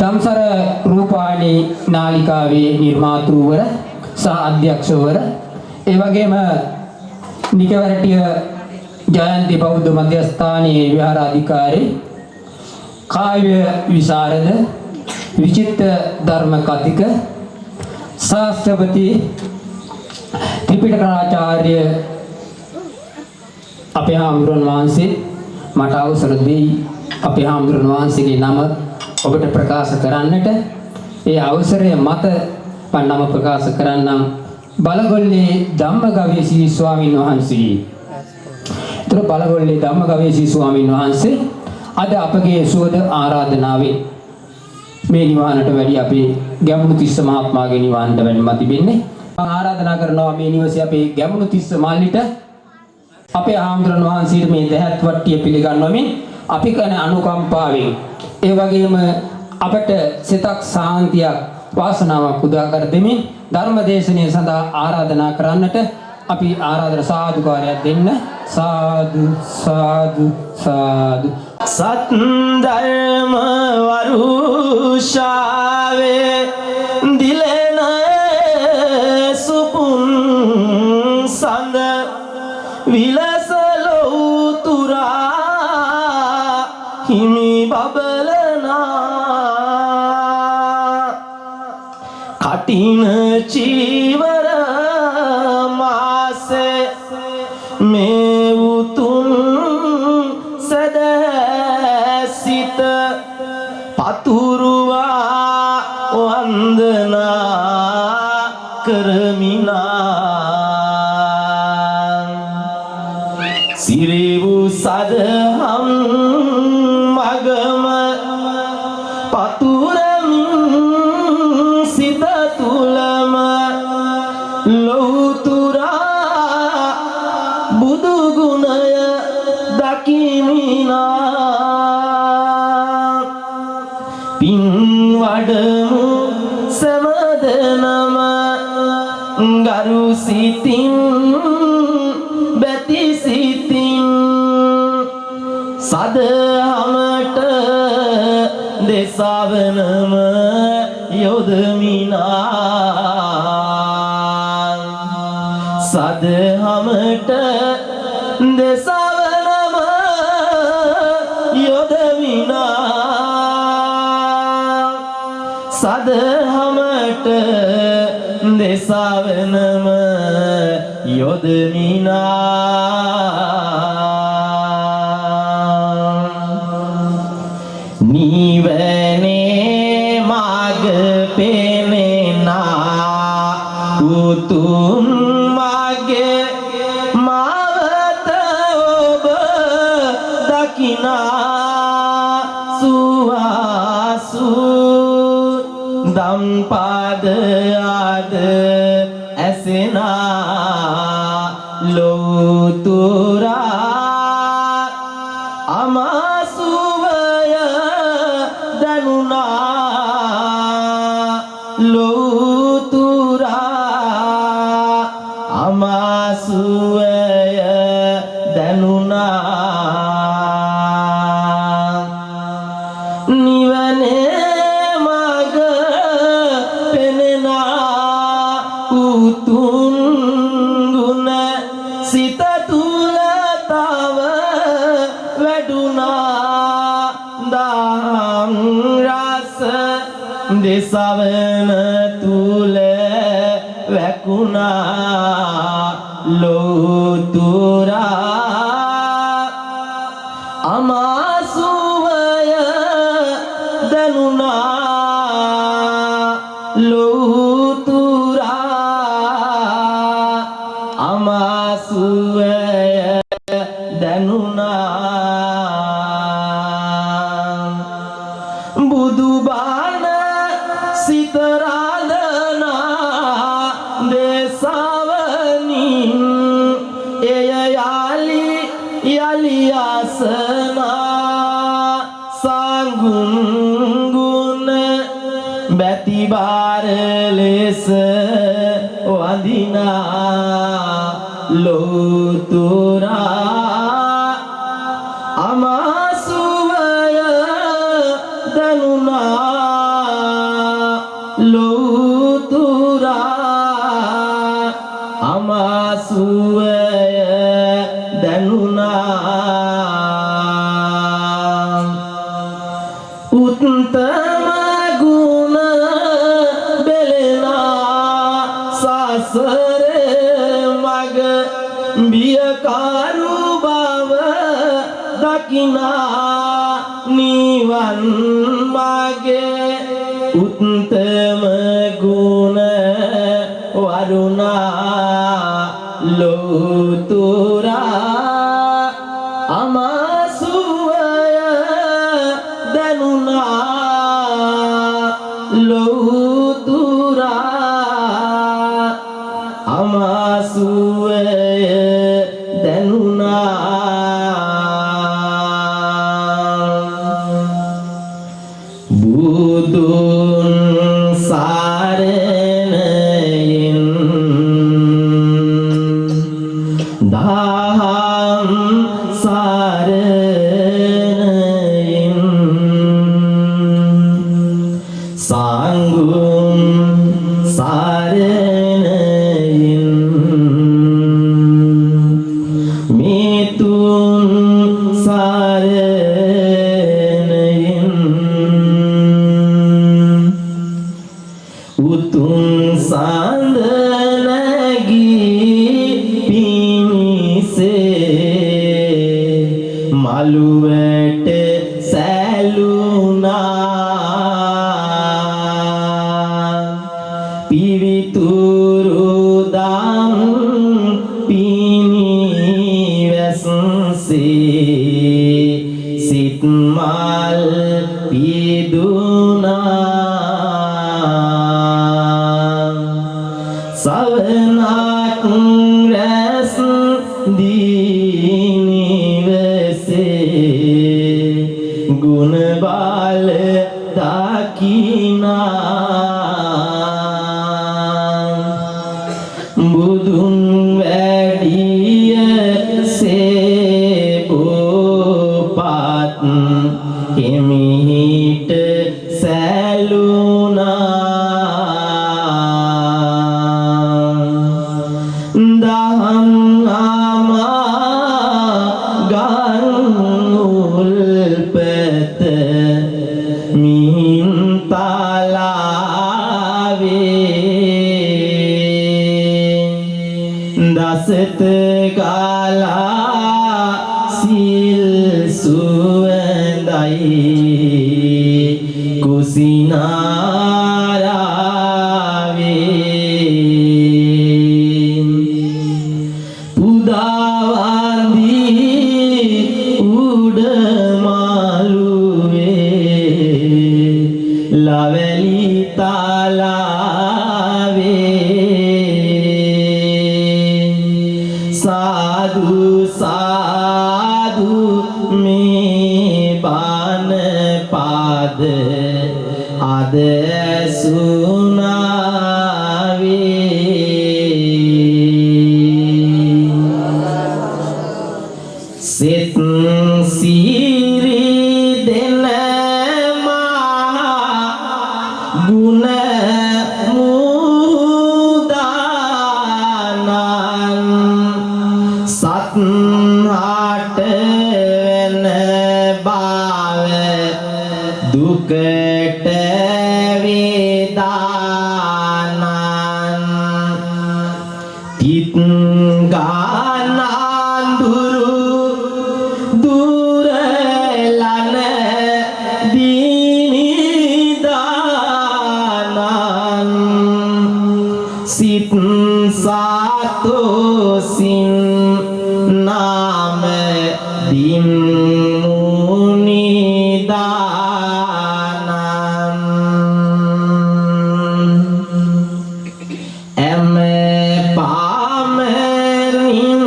දම්සර රූපවාහිනී නාලිකාවේ නිර්මාතෘවර සහ අධ්‍යක්ෂවර ඒ වගේම නිකවරටිය ජයන්ති බෞද්ධ මධ්‍යස්ථානයේ විහාරාධිකාරී කාව්‍ය විශාරද විචිත්‍ර ධර්ම කතික ශාස්ත්‍රපති ත්‍රිපිටකාචාර්ය අපේ හාමුදුරන් වහන්සේ මට අවසර දෙයි අපේ හාමුදුරන් වහන්සේගේ නම ඔබට ප්‍රකාශ කරන්නට ඒ අවසරය මත පන්නම ප්‍රකාශ කරන්නම් බලගොල්ලේ ධම්මගවීසී ස්වාමීන් වහන්සේ. ඒතර බලගොල්ලේ ධම්මගවීසී ස්වාමීන් වහන්සේ අද අපගේ සුවද ආරාධනාවෙන් මේ නිවහනට වැඩි අපේ ගැමුණු තිස්ස මහත්මයාගේ නිවහනට වැඩිම තිබෙන්නේ. මම ආරාධනා කරනවා මේ නිවසේ අපේ ගැමුණු තිස්ස මල්ලිට අපේ හාමුදුරන් වහන්සේට මේ දහත් වට්ටිය පිළිගන්වමින් අපි කරන අනුකම්පාවෙන් ඒ වගේම අපට සිතක් සාන්තියක් වාසනාවක් උදා කර දෙමින් ධර්ම දේශනය සඳහා ආරාධනා කරන්නට අපි ආරාධන සාදුකාරයක් දෙන්න. සාදු සාදු සාදු. සත් ධර්ම වරුෂාවේ දිලෙන සුපුන් සඳ විලසලෝ තුරා හිමි බබලනා කටින චීවර මාසේ මේ උතුම් සදසිත පතුරුවා වන්දනා කරමිනා සිරිවු සදහම් මගම පතුරමින් සිත තුලම ලෞතුරා බුදු ගුණය දකිමිනා පින් වඩමු සමදනම ගරු සිතින් බැති සිතින් සදහමට දෙසවනම යොදමිනා සදහමට දෙසවනම යොදමිනා සදහමට දෙසවනම යොදමිනා නිවනේ මාග පෙනෙනා උතුම් මාගේ මාවත ඔබ දකිනා සුවාසු දම්පද ආද ඇසෙනා ලෝතුරා අමාසුවය දනුනා ලෝතුරා අමාසුවය දනුනා නිවනේ මග පෙනෙනා උතුම් ගුණ සිත තුල තව වැඩුණා දහම් රස දෙසවන තුල වැකුණා ලෝතුරා අමාසුවය දැනුණා ලෝතුරා අමාසුවය දැනුණා බුදුබණ සිත රඳනා දේශවනින් එය යලි අසනා සංගුණ ගුණ බැතිබාර ලෙස වඳිනා ලෝතුරා අමාසුවය දැනුණා ලෝතුරා අමාසුවය දැනුණා උත්තම ගුණ බෙලෙනා සසර මග බියකාරු බව දකිනා නිවන් මාගේ උත්තම ගුණ වරුණා ලෝතුරා අමාසුවය දැනුණා ලෝතුරා අමාසුවය දැනුණා බුදුන් සරණයෙන් දහම් සරණයෙන් සංඝුන් සරණයෙන් මිතුන් සරණයෙන් උතුම් සඳ නැගී පිනිසේ මළුවට සැලුනා පිවිතුරු දම් පිනිවැස්සේ සිත් මල් පිදුනා සවනක් රැස් දීනිවසේ ගුණ බල දකිනා බුදුන් වැඩිය සේබෝපත් හිමිහිට සැලුනා දහම් ගන් උල්පත මිහින් තලාවේ දසත ගලා සිල් සුවඳයි කුසිනාරාවේ පුදාවන්දී උඩ මාළුවේ ලවැලි තාලාවේ සාදු සාදු මේ බණ පාද අද සුනාවේ සිත සිරි දෙන මා ගුණ මුදානං සත් හට වෙන බව දුකට වේ danan tit ganan durelane dini danan sit satu sin name dimuni danan eme pamerin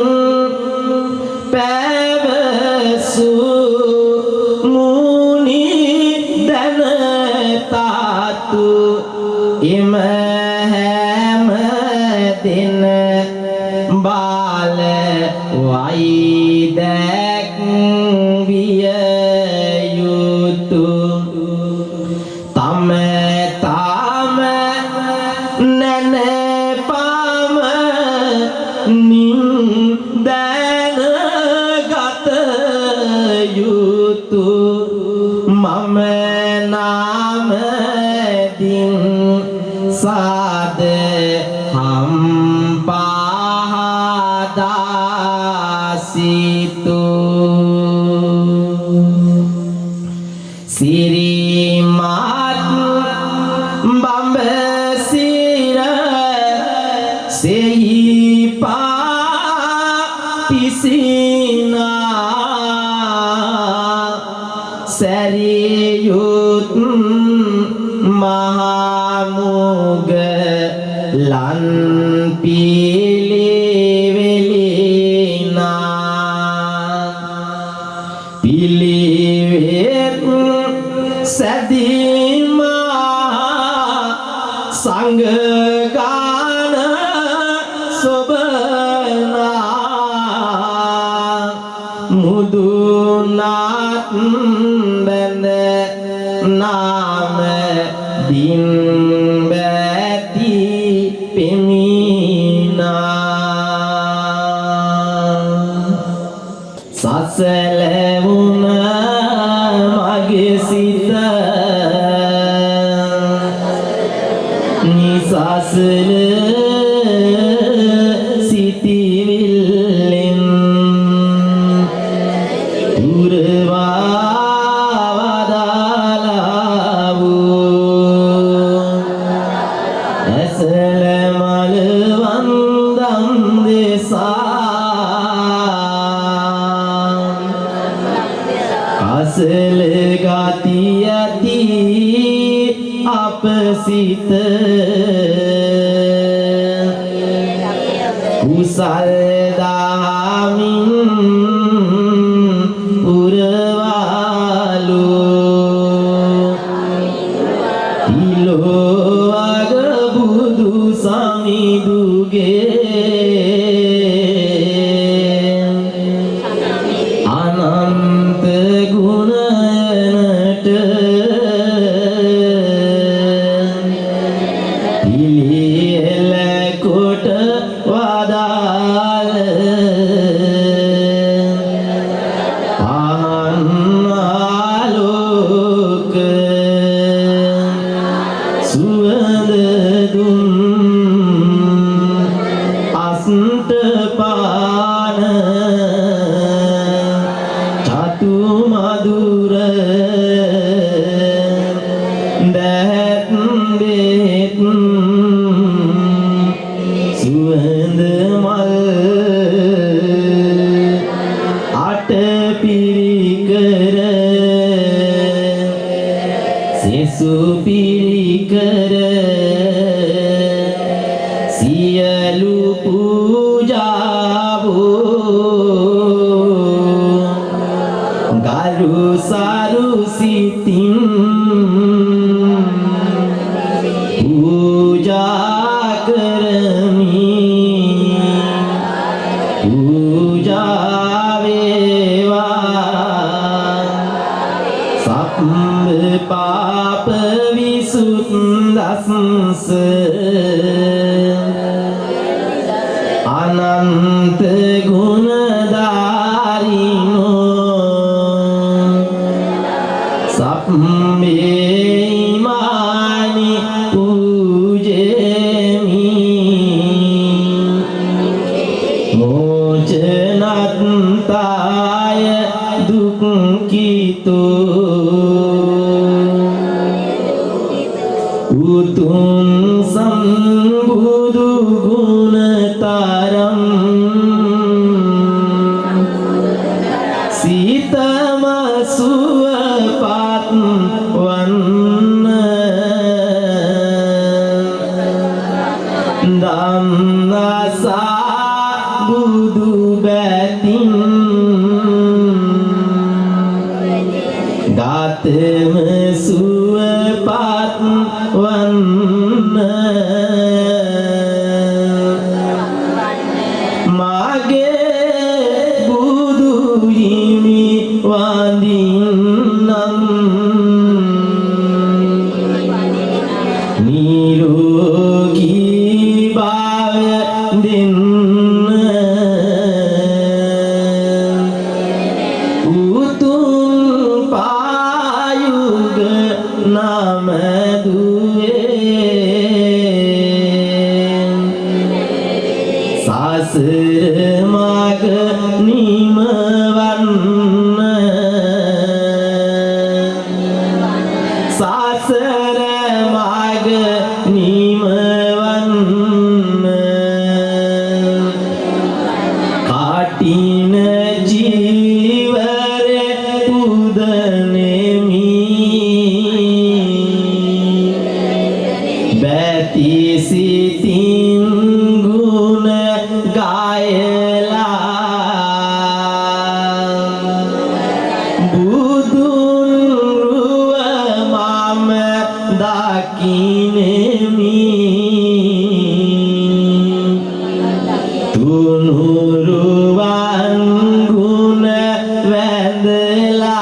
pevesu muni danatatu imhem din bale waidek viyutu tame tame nene pam nin danagata yutu mame name din sade hampahadasitu sirimat bambesira sehi pisina sariyut mahamuga lan pilivelina pilivet sadima sanggana sobana mudunat bende name din beti pemina saselevuna mage sita nisasele sitivillen urvavadalavu esele malvandam desa kasele gatiyati apasita kusal damin urvalu tilo aga budu samiduge anant gunanata iliyela kota wadal pahanalok suwadadun astapana chatu madura dat bet suwanda mal ata pirikara sesu pirikara siyalu pujavu garu saru sitin puja karami puja veva sambha papa visuddhasa anant gunadarino sabbe imani පූජෙමි මෝචනත්තාය දුක්ඛිතෝ උතුම් සම්බුදු ගුණතරම් සීතම සුවපත් වන්න ධම්මසා බුදු බැතින් ගාතම සුවපත් වන්න මාගේ බුදු හිමි වඳින්නම් නිරෝගී භාව දෙන්න උතුම් පායුග නම දුවේ සසර මග නිමවන්න සසර මග නිමවන්න කාටින ජීවර පුදනෙමි බැති සිතින් ගුණ ගායලා බුදුන් රුව මම දකින්නෙමි තුනුරුවන් ගුණ වැඳලා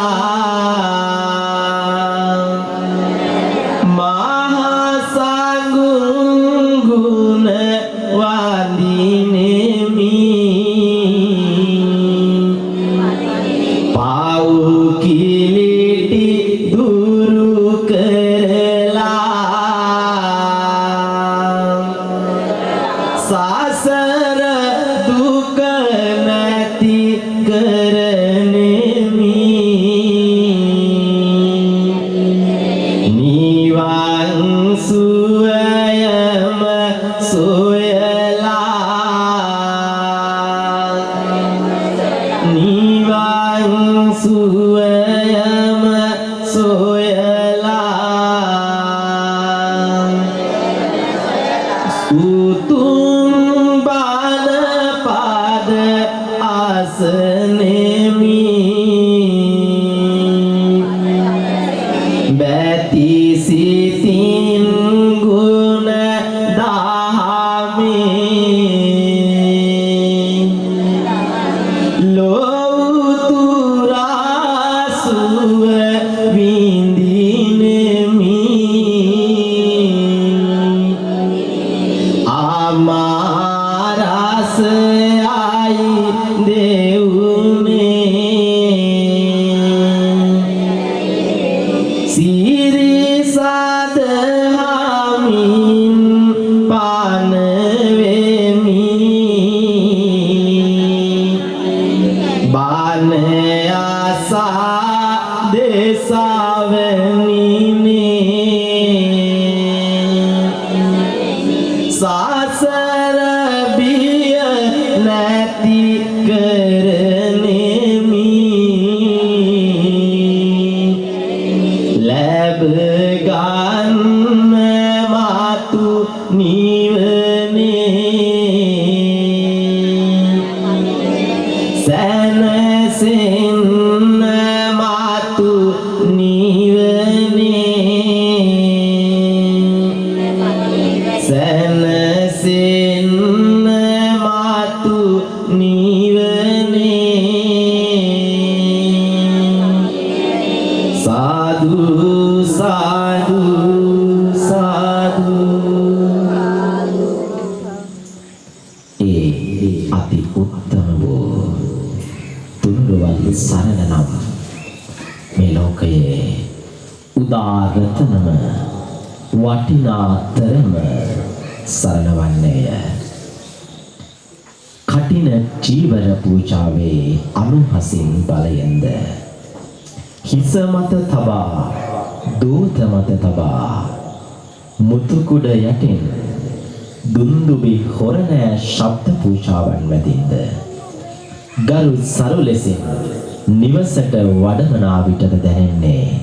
මහා සංඝුන් ගුණ වඳින්නෙමි පාව් කිලිටි දුරු කරලා සසර දුක නැති කරනෙමි නිවන් සුවයම සොයලා නිවන් සුවයම සොයලා උතුම් බණ පද අසනෙමි බැති සිතින් ගුණ දහමේ ලෝතුරා සුව විඳින්නෙමි ආමාරසයි දෙවුනේ සිරිසද හමින් පාන වෙමි බාන ආසා දේශාවනිනේ සසර බිය නැති කරනෙමි ලැබ ගන්න මාතු නිවනේ සැනසෙන්න මාතු නිවනේ සැනසෙන්න මාතු නිවනේ සාදු සාදු සාදු ඒ අති උත්තම වූ තුනුරුවන් සරණ නම් මේ ලෝකයේ උදාරතනම වටිනාතරම සරණවන්නේය. කටින චීවර පූජාවේ අනුහසින් බලයෙන්ද හිස මත තබා දූත මත තබා මුතුකුඩ යටින් දුන්දුබි හොරණෑ ශබ්ද පූජාවන් වැදින්ද ගරු සරු ලෙසින් නිවසට වඩමනා විටද දැනෙන්නේ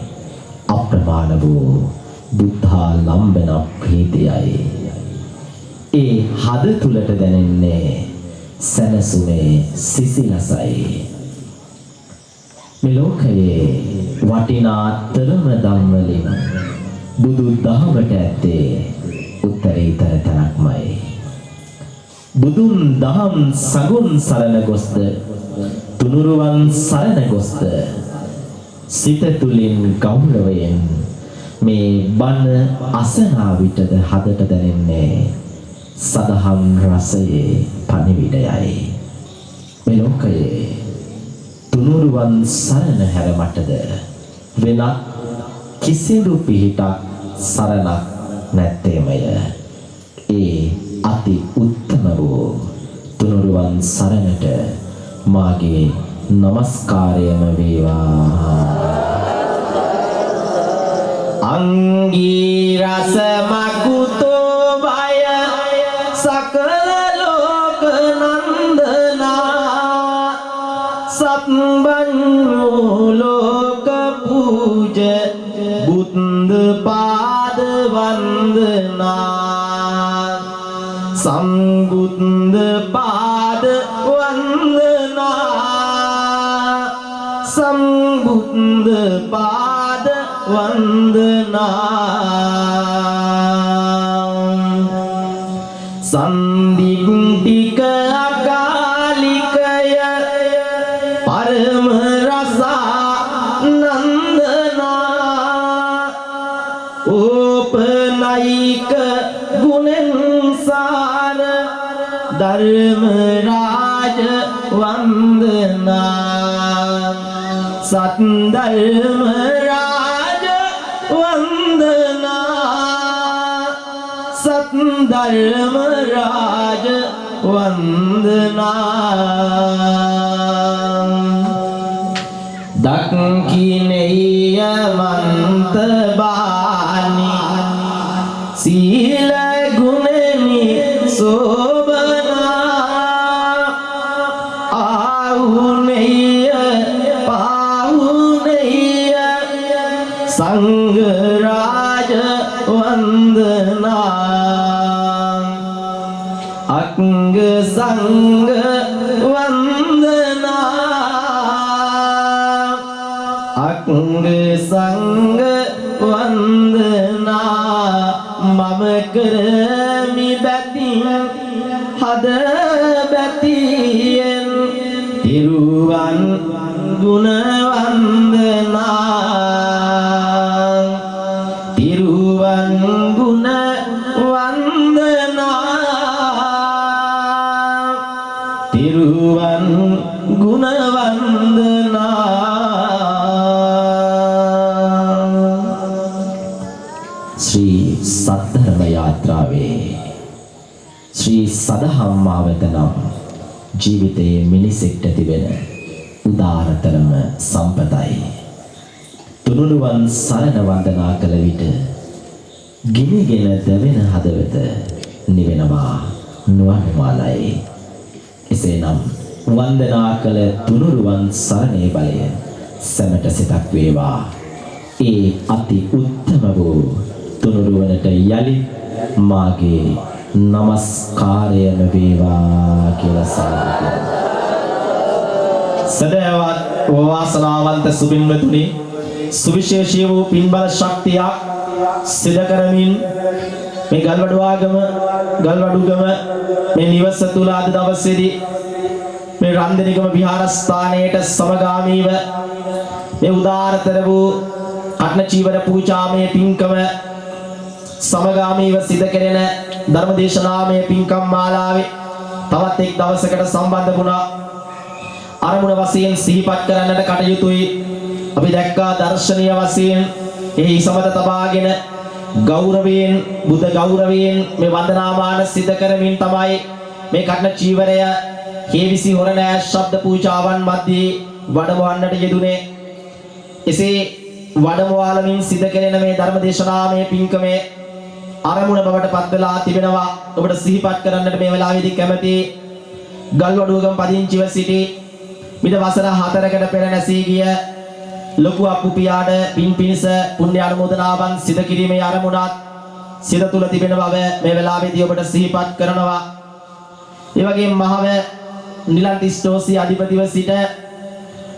අප්‍රමාණ වූ බුද්ධා ලම්බන ප්‍රීතියයි. ඒ හද තුලට දැනෙන්නේ සැනසුමේ සිසිලසයි. මේ ලෝකයේ වටිනාතරම ධම් වලින් බුදු දහමට ඇත්තේ උත්තරීතර තැනක්මයි. බුදුන් දහම් සගුන් සරණ ගොස්ද තුනුරුවන් සරණ ගොස්ද සිත තුලින් ගෞරවයෙන් මේ බණ අසනා විටද හදට දැනෙන්නේ සදහම් රසයේ පණිවිඩයයි. මේ ලෝකයේ තුනුරුවන් සරණ හැර මටද වෙනත් කිසිදු පිහිටක් සරණක් නැත්තේමය. ඒ අති උත්තම වූ තුනුරුවන් සරණට මාගේ නමස්කාරයම වේවා. අංගී රස මකුතෝ බය සකල ලෝක නන්දනා සත්බංගෝ ලෝක පූජ බුද්ධ පාද වන්දනා සම්බුද්ධ පාද වන්දනා සම්බුද්ධ පාද වන්දනා සන්දිග්ධික අකාලිකය පරම රසා නන්දනා ඕපනයික ගුණෙන් සාර ධර්ම රාජ වන්දනා සත් ධර්ම රාජ වන්දනා සත් ධර්ම රාජ වන්දනා දක්ඛිනේය මන්ත බානි සීල ගුණෙනි සෝබනා ආහුනේය පාහුනේය සංඝ රාජ වන්දනා අංග සංඝ වන්දනා අංග සංඝ වන්දනා මම කරමි බැතින් හද බැතියෙන් තිරුවන් ගුණ වන්දනා තිරුවන් ගුණ වන්දනා තිරුවන් ගුණ වන්දනා ශ්‍රී සද්ධර්ම යාත්‍රාවේ ශ්‍රී සදහම් මාවත නම් ජීවිතයේ මිනිසෙක්ට තිබෙන උදාරතරම සම්පතයි. තුනුරුවන් සරණ වන්දනා කළ විට ගිනිගෙන දැවෙන හදවත නිවෙනවා නුවන්මාලයි. එසේනම් වන්දනා කළ තුනුරුවන් සරණේ බලය සැමට සිතක් වේවා. ඒ අති උත්තම වූ තුනුරුවනට යලි මාගේ නමස්කාරයම වේවා කියලා සාදු. සදහවත් වාසනාවන්ත සුබින්වතුනි සුවිශේෂී වූ පින්බල ශක්තියක් සිදු කරමින් මේ ගල්වඩුගම මේ නිවස තුල අද දවසේදී මේ රන්දනිකම විහාරස්ථානයේට සමගාමීව මේ උදාරතර වූ අට්න චීවර පූජාමය පින්කම සමගාමීව සිදු කෙරෙන ධර්මදේශනාමය පින්කම් මාලාවේ තවත් එක් දවසකට සම්බන්ධ වුණා. අරමුණ වශයෙන් සිහිපත් කරන්නට කටයුතුයි. අපි දැක්කා දර්ශනීය වශයෙන් ඒ ඉසමත තබාගෙන ගෞරවයෙන් බුද්ධ ගෞරවයෙන් මේ වන්දනාමාන සිද්ධ කරමින් තමයි මේ කටන චීවරය හේවිසි හොරණෑ ශබ්ද පූජාවන් මැද්දේ වඩවන්නට යෙදුනේ. එසේ වඩමවාලමින් සිද්ධ කෙරෙන මේ ධර්ම දේශනාමය පින්කමේ අරමුණ බවට පත් වෙලා තිබෙනවා. ඔබට සිහිපත් කරන්නට මේ වෙලාවේදී කැමැති ගල්වඩුවගම පදිංචිව සිටි මිට වසර 4කට පෙර නැසී ගිය ලොකු අප්පුපියාට පින් පිණිස පුණ්‍ය අනුමෝදනාවන් සිදු කිරීමේ අරමුණත් සිත තුළ තිබෙන බව මේ වෙලාවේදී ඔබට සිහිපත් කරනවා. ඒ වගේම මහව නිලන්තිස්ටෝසි අධිපතිව සිට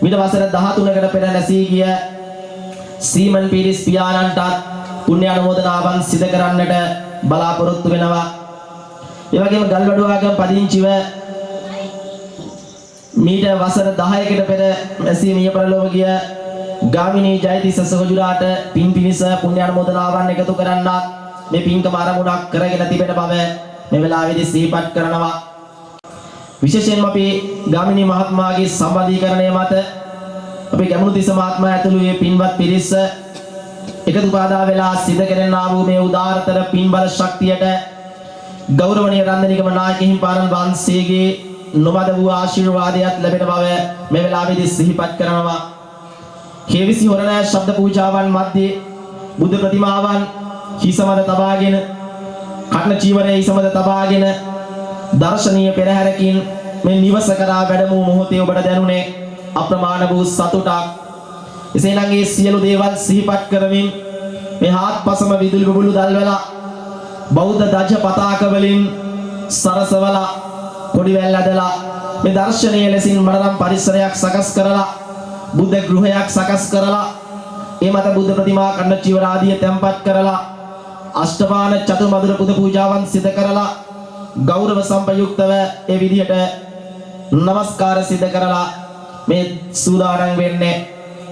මිට වසර 13කට පෙර නැසී ගිය සීමන් පීරිස් පියාණන්ටත් පුණ්‍ය අනුමෝදනාවන් සිදු කරන්නට බලාපොරොත්තු වෙනවා. ඒ වගේම ගල්වඩුවාගම පදිංචිව මීට වසර 10කට පෙර නැසී මිය පරලොව ගිය ගාමිණී ජයතිස්ස සහෝදරාට පින් පිණිස පුණ්‍ය අනුමෝදනාවන් එකතු කරන්නත් මේ පින්කම ආරමුණක් කරගෙන තිබෙන බව මේ වෙලාවේදී සිහිපත් කරනවා. විශේෂයෙන්ම අපි ගාමිණී මහත්මයාගේ සම්බන්ධීකරණය මත අපි ගැමුණු තිස්ස මහත්මයා ඇතුළු මේ පින්වත් පිරිස එකතු පාදා වෙලා සිද්ධ කරන්නා වූ මේ උදාාරතර පින්බල ශක්තියට ගෞරවනීය රන්දනිකම නායක හිමිපාණන් වහන්සේගේ නොමද වූ ආශිර්වාදයක් ලැබෙන බව මේ වෙලාවේදී සිහිපත් කරනවා. හේවිසි හොරණෑ ශබ්ද පූජාවන් මැද්දේ බුද්ධ ප්‍රතිමාවන් හිසමද තබාගෙන කටන චීවරයේ හිසමද තබාගෙන දර්ශනීය පෙරහැරකින් මේ නිවස කරා වැඩමු මොහොතේ ඔබට දැනුනේ අප්‍රමාණ වූ සතුටක්. එසේනම් මේ සියලු දේවල් සිහිපත් කරමින් මේ හාත්පසම විදුලි බුබුලු දැල්වලා බෞද්ධ ධජ පතාක වලින් සරසවලා කොඩි වැල් ඇදලා මේ දර්ශනීය ලෙසින් මනරම් පරිසරයක් සකස් කරලා බුද්ධ ගෘහයක් සකස් කරලා ඒ මත බුද්ධ ප්‍රතිමා කන්න චීවර ආදිය තැන්පත් කරලා අෂ්ටපාන චතුර්මදුර පුද පූජාවන් සිදු කරලා ගෞරව සම්පයුක්තව ඒ විදිහට නමස්කාර සිදු කරලා මේ සූදානම් වෙන්නේ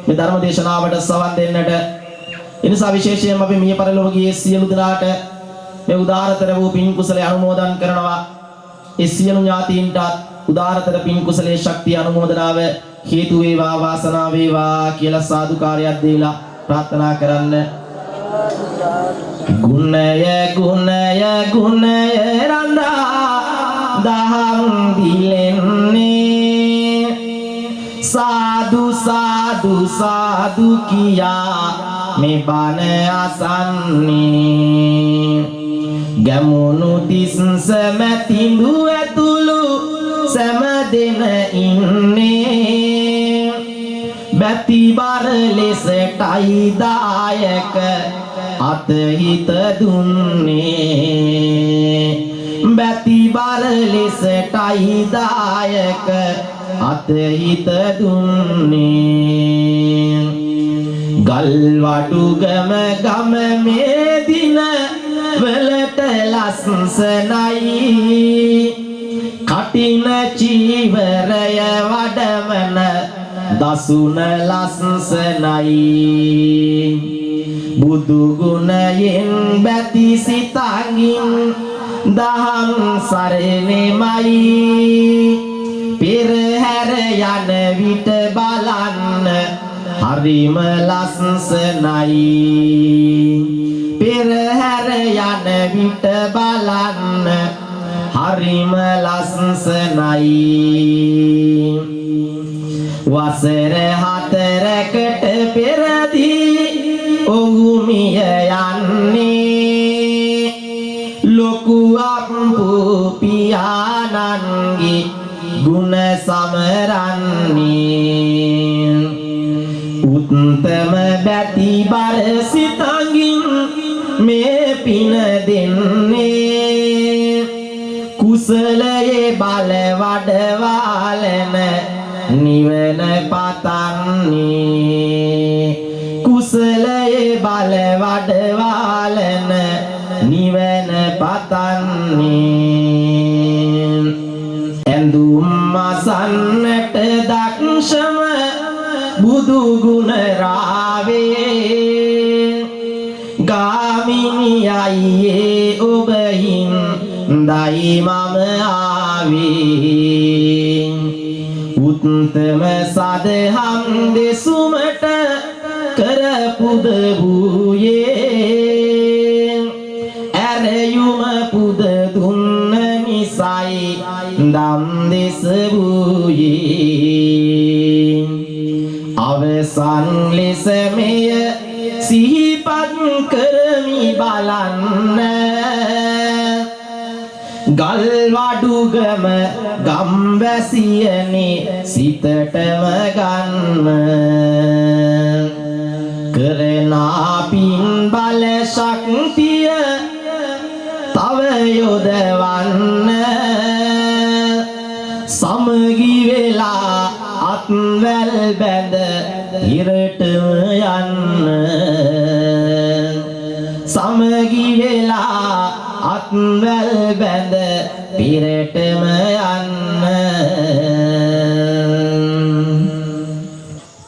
මේ ධර්ම දේශනාවට සවන් දෙන්නට. එනිසා විශේෂයෙන්ම අපි මිය පරලොව ගියේ සියලු දෙනාට මේ උදාාරතර වූ පින් කුසලයේ අනුමෝදන් කරනවා. ඒ සියලු ඥාතීන්ට උදාාරතර පින් කුසලයේ ශක්තිය අනුමෝදනාව හේතු වේවා වාසනාව වේවා කියලා සාදුකාරයක් දීලා ප්‍රාර්ථනා කරන්න. ගුණය ගුණය ගුණය රඳා දහම් දිලෙන්නේ සාදු සාදු සාදු කියා මේ බණ අසන්නේ ගැමුණු තිස්ස මැතිඳු ඇතුළු සෑම දෙන ඉන්නේ බැති බර ලෙසටයි දායක අතහිත දුන්නේ බැති බර ලෙසටයි දායක අතහිත දුන්නේ ගල්වඩුගම ගම මේ දින වලට ලස්සනයි කටින චීවරය වඩවන දසුන ලස්සනයි බුදු ගුණයෙන් බැති සිතකින් දහම් සරණෙමයි පෙරහැර යන විට බලන්න හරිම ලස්සනයි පෙරහැර යන විට බලන්න හරිම ලස්සනයි වසර 4කට පෙරදී ඔහු මිය යන්නේ ලොකු අප්පු පියාණන්ගේ ගුණ සමරන්නේ උත්තම බැති බර සිතංගින් මේ පින දෙන්නේ කුසලයේ බල වඩවාලන නිවන පතන්නේ කුසලයේ බල වඩවාලන නිවන පතන්නේ ඇඳුම් අසන්නට දක්ෂම බුදු ගුණ රාවේ ගාමිණී අයියේ ඔබහින් දයි මම ආවේ උත්තම සදහම් දෙසුමට කරපුද වූයේ පුද දුන්න නිසයි දම් දෙස වූයේ අවසන් ලෙස මෙය සිහිපත් කරමි බලන්න ගල්වඩුගම ගම්වැසියනේ සිතටම ගන්න කරනා පින් බල ශක්තිය තව යොදවන්න සමගි වෙලා අත්වැල් බැඳ ඉරටම යන්න සමගි වෙලා අත්වැල් බැඳ පිරටම යන්න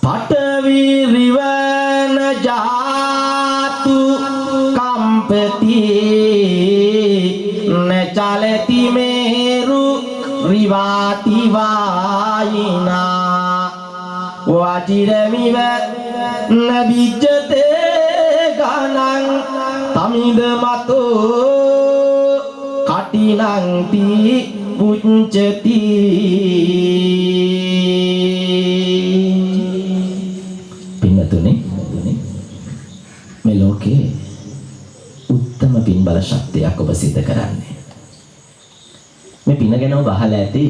පඨවි රිවන ජාතු කම්පති නචලති මේරු රිවාති වායිනා වජිරමිව නබිජ්ජතේ ගණං තමිද මතෝ කටිනං තී පුච්චති පින්නතුනේ මේ ලෝකේ උත්තම පින්බල ශක්තියක් ඔබ සිද්ධ කරන්නේ මේ පින ගැනම අහලා ඇති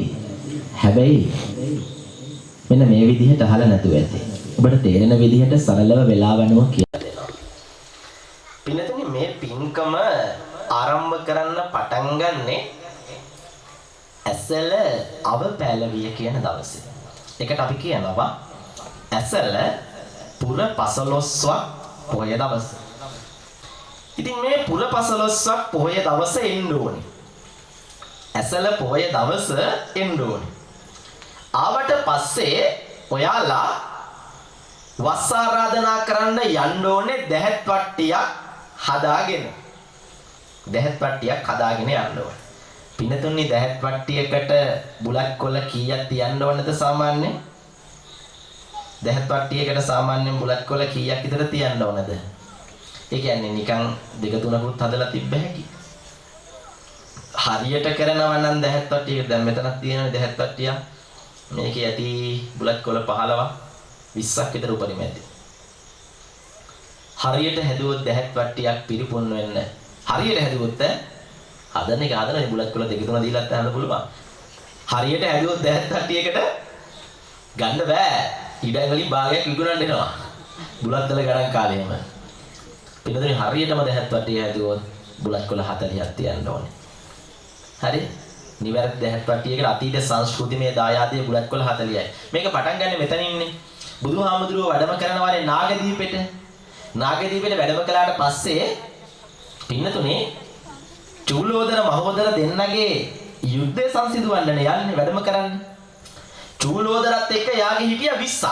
හැබැයි මෙන්න මේ විදිහට අහලා නැතුව ඇති ඔබට තේරෙන විදිහට සරලව වෙලාවනම කියලා දෙනවා පින්නතුනේ මේ පින්කම ආරම්භ කරන්න පටන් ගන්නෙ ඇසල අව පෑලවිය කියන දවසේ. ඒකට අපි කියනවා ඇසල පුර 15ක් පොය දවස. ඉතින් මේ පුර 15ක් පොය දවස එන්න ඕනේ. ඇසල පොය දවස එන්න ඕනේ. ආවට පස්සේ ඔයාලා වස් ආරාධනා කරන්න යන්න ඕනේ දැහැත් වට්ටියක් හදාගෙන. දැහැත් වට්ටියක් හදාගෙන යන්න ඕනේ. පිනතුන්නේ දැහැත් වට්ටියකට බුලත් කොළ කීයක් තියන්න ඕනද සාමාන්‍යයෙන්? දැහැත් වට්ටියකට සාමාන්‍යයෙන් බුලත් කොළ කීයක් විතර තියන්න ඕනද? ඒ කියන්නේ නිකන් දෙක තුනකුත් හදලා තිබ්බ හැකි. හරියට කරනවා නම් දැහැත් වට්ටියක දැන් මෙතනක් තියෙනනේ දැහැත් වට්ටිය. මේකේ ඇති බුලත් කොළ 15ක් 20ක් විතර උපරිම ඇති. හරියට හැදුවොත් දැහැත් වට්ටියක් පිරිපුන් වෙන්න හරියට හැදුවොත් හදන එක හදන බුලත් කොළ දෙක තුන දීලත් හදන්න පුළුවන්. හරියට හැදුවොත් දැහැත් වට්ටියකට ගන්න බෑ. ඉඩම් වලින් භාගයක් විකුණන්න වෙනවා. බුලත් වල ගණන් කාලෙම. පිටුදින් හරියටම දැහැත් වට්ටිය හැදුවොත් බුලත් කොළ 40ක් තියන්න ඕනේ. හරි? නිවැරදි දැහැත් වට්ටියකට අතීත සංස්කෘතිමය දායාදයේ බුලත් කොළ 40යි. මේක පටන් ගන්න මෙතනින්නේ. බුදුහාමුදුරුවෝ වැඩම කරනවානේ නාගදීපෙට. නාගදීපෙට වැඩම කළාට පස්සේ පින්නතුනේ චූලෝදර මහෝදර දෙන්නගේ යුද්ධය සංසිඳවන්නනේ යන්නේ වැඩම කරන්න. චූලෝදරත් එක්ක යාගේ හිටියා 20ක්.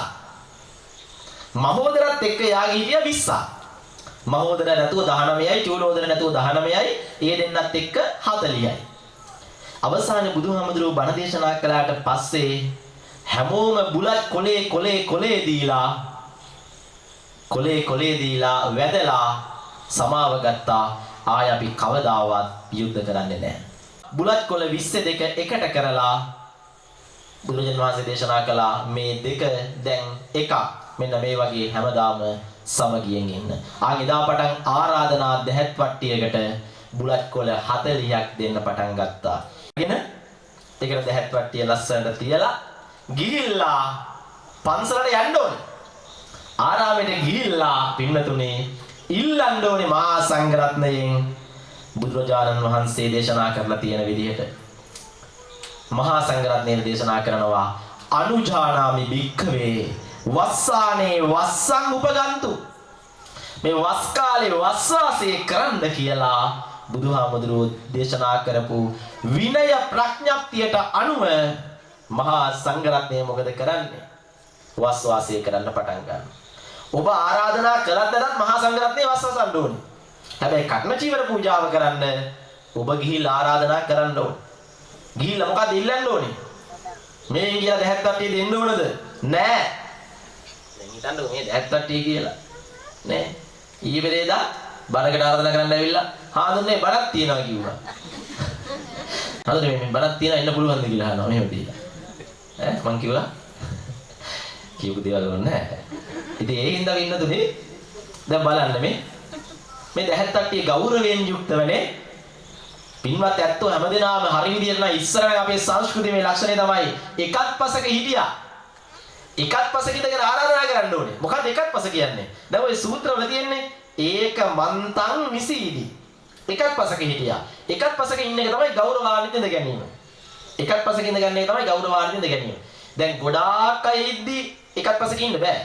මහෝදරත් එක්ක යාගේ හිටියා 20ක්. මහෝදර නැතුව 19යි චූලෝදර නැතුව 19යි ඒ දෙන්නත් එක්ක 40යි. අවසානයේ බුදුහාමුදුරුවෝ බණ දේශනා කළාට පස්සේ හැමෝම බුලත් කොලේ දීලා වැදලා සමාව ගත්තා. ආය අපි කවදාවත් යුද්ධ කරන්නේ නැහැ. බුලත් කොළ 22 එකට කරලා බුදුරජාණන් වහන්සේ දේශනා කළා මේ දෙක දැන් එකක්. මෙන්න මේ වගේ හැමදාම සමගියෙන් ඉන්න. ආන් එදා පටන් ආරාධනා දැහැත් වට්ටියකට බුලත් කොළ 40ක් දෙන්න පටන් ගත්තා. ගෙන ඒකට දැහැත් වට්ටිය ලස්සනට තියලා ගිහිල්ලා පන්සලට යන්න ඕනේ. ආරාමයට ගිහිල්ලා පින්නතුනේ ඉල්ලන්න ඕනේ මහා සංඝරත්නයෙන් බුදුරජාණන් වහන්සේ දේශනා කරලා තියෙන විදිහට. මහා සංඝරත්නයෙන් දේශනා කරනවා අනුජානාමි භික්ඛවේ වස්සානේ වස්සං උපගන්තු. මේ වස් කාලේ වස් වාසය කරන්න කියලා බුදුහාමුදුරුවෝ දේශනා කරපු විනය ප්‍රඥප්තියට අනුව මහා සංඝරත්නය මොකද කරන්නේ? වස් වාසය කරන්න පටන් ගන්නවා. ඔබ ආරාධනා කළත් නැත්නම් මහා සංඝරත්නය වස් වසන්න ඕනේ. හැබැයි කර්ම චීවර පූජාව කරන්න ඔබ ගිහිල්ලා ආරාධනා කරන්න ඕනේ. ගිහිල්ලා මොකද ඉල්ලන්න ඕනේ? මේ කියලා දැහැත් වට්ටිය දෙන්න ඕනද? නෑ. දැන් හිතන්න මේ දැහැත් වට්ටිය කියලා. නෑ. ඊයේ පෙරේදා බණකට ආරාධනා කරන්න ඇවිල්ලා හාඳුන්නේ බඩක් තියනවා කිව්වා. හාඳුනේ මේ බඩක් තියනවා ඉන්න පුළුවන්ද කියලා අහනවා මෙහෙම දීලා. මං කිව්වා කියපු දේවල් ඕනේ නැහැ. ඉතින් ඒ හින්දා ඉන්නදුනේ දැන් බලන්න මේ දැහැත් තට්ටිය ගෞරවයෙන් යුක්තවනේ පින්වත් ඇත්තෝ හැමදෙනාම හරි විදියට නම් ඉස්සරහ අපේ සංස්කෘතියේ මේ ලක්ෂණය තමයි එකත් පසක හිටියා. එකත් පසක ඉඳගෙන ආරාධනා කරන්න ඕනේ. මොකක්ද එකත් පස කියන්නේ? දැන් ওই සූත්‍රවල තියෙන්නේ ඒක මන්තං විසීදි. එකත් පසක හිටියා. එකත් පසක ඉන්න එක තමයි ගෞරවාන්විත ඉඳ ගැනීම. එකත් පසක ඉඳ ගන්න එක තමයි ගෞරවාන්විත ඉඳ ගැනීම. දැන් ගොඩාක් අය ඉද්දි එකත් පසක ඉන්න බෑ.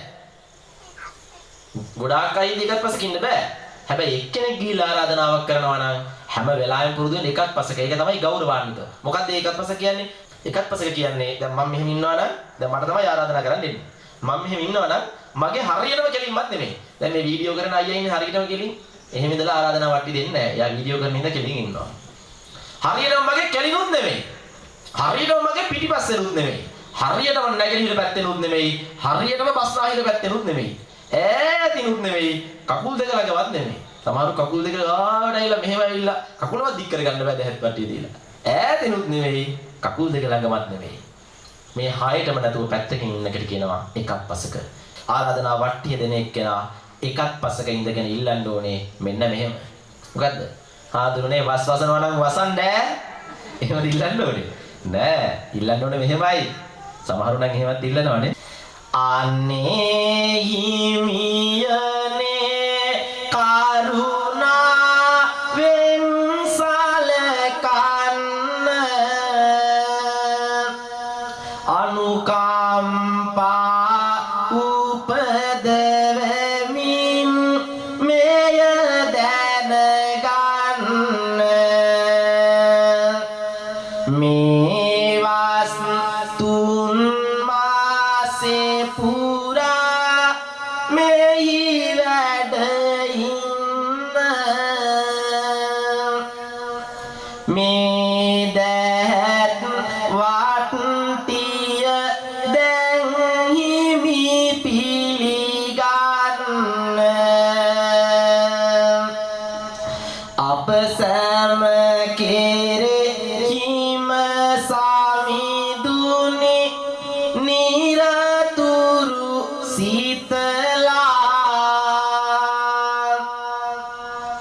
ගොඩාක් අය ඉද්දි එකත් පසක ඉන්න බෑ. හැබැයි එක්කෙනෙක් ගිහිල්ලා ආරාධනාවක් කරනවා නම් හැම වෙලාවෙම පුරුදු වෙන එකත් පසක. ඒක තමයි ගෞරවාන්විත. මොකද්ද ඒකත් පසක කියන්නේ? එකත් පසක කියන්නේ දැන් මම මෙහෙම ඉන්නවා නම් දැන් මට තමයි ආරාධනා කරන්න දෙන්නේ. මම මෙහෙම ඉන්නවා නම් මගේ හරියටම කෙලින්වත් නෙමෙයි. දැන් මේ වීඩියෝ කරන අයියා ඉන්නේ හරියටම කෙලින්. එහෙම ඉඳලා ආරාධනා වට්ටි දෙන්නේ නැහැ. එයා වීඩියෝ කරන ඉඳ කෙලින් ඉන්නවා. හරියටම මගේ කෙලිනුත් නෙමෙයි. හරියටම මගේ පිටිපස්සෙනුත් නෙමෙයි. හරියටම නැගෙනහිර පැත්තෙනුත් නෙමෙයි. හරියටම බස්නාහිර පැත්තෙනුත් නෙමෙයි. ඈතිනුත් නෙමෙයි. කකුල් දෙක ළඟවත් නෙමෙයි. සමහරු කකුල් දෙක ආවට ඇවිල්ලා මෙහෙම ඇවිල්ලා කකුලවත් දික් කරගන්න බෑ දැහැත් වට්ටිය දීලා. ඈතිනුත් නෙමෙයි. කකුල් දෙක ළඟවත් නෙමෙයි. මේ හයටම නැතුව පැත්තකින් ඉන්නකට කියනවා එකත් පසක. ආරාධනා වට්ටිය දෙන එක්කෙනා එකත් පසක ඉඳගෙන ඉල්ලන්න ඕනේ මෙන්න මෙහෙම. මොකද්ද? හාඳුනේ වස්වසනවා නම් වසන්නේ. එහෙමද ඉල්ලන්න ඕනේ? නෑ. ඉල්ලන්න ඕනේ මෙහෙමයි. සමහරු නම් එහෙමත් ඉල්ලනවානේ. අනේ හිමියනේ කරුණාවෙන් සලකන්න අනුකම්පා උපදවමින් මෙය දැනගන්න මේ වස්තුන් මාසේ පුරා මෙහි වැඩ ඉන්න මේ දැහැත් වට්ටිය දැන් හිමි පිළිගන්න අප සෑම කෙරෙහිම සමිඳුනි නිරතුරු සිතලා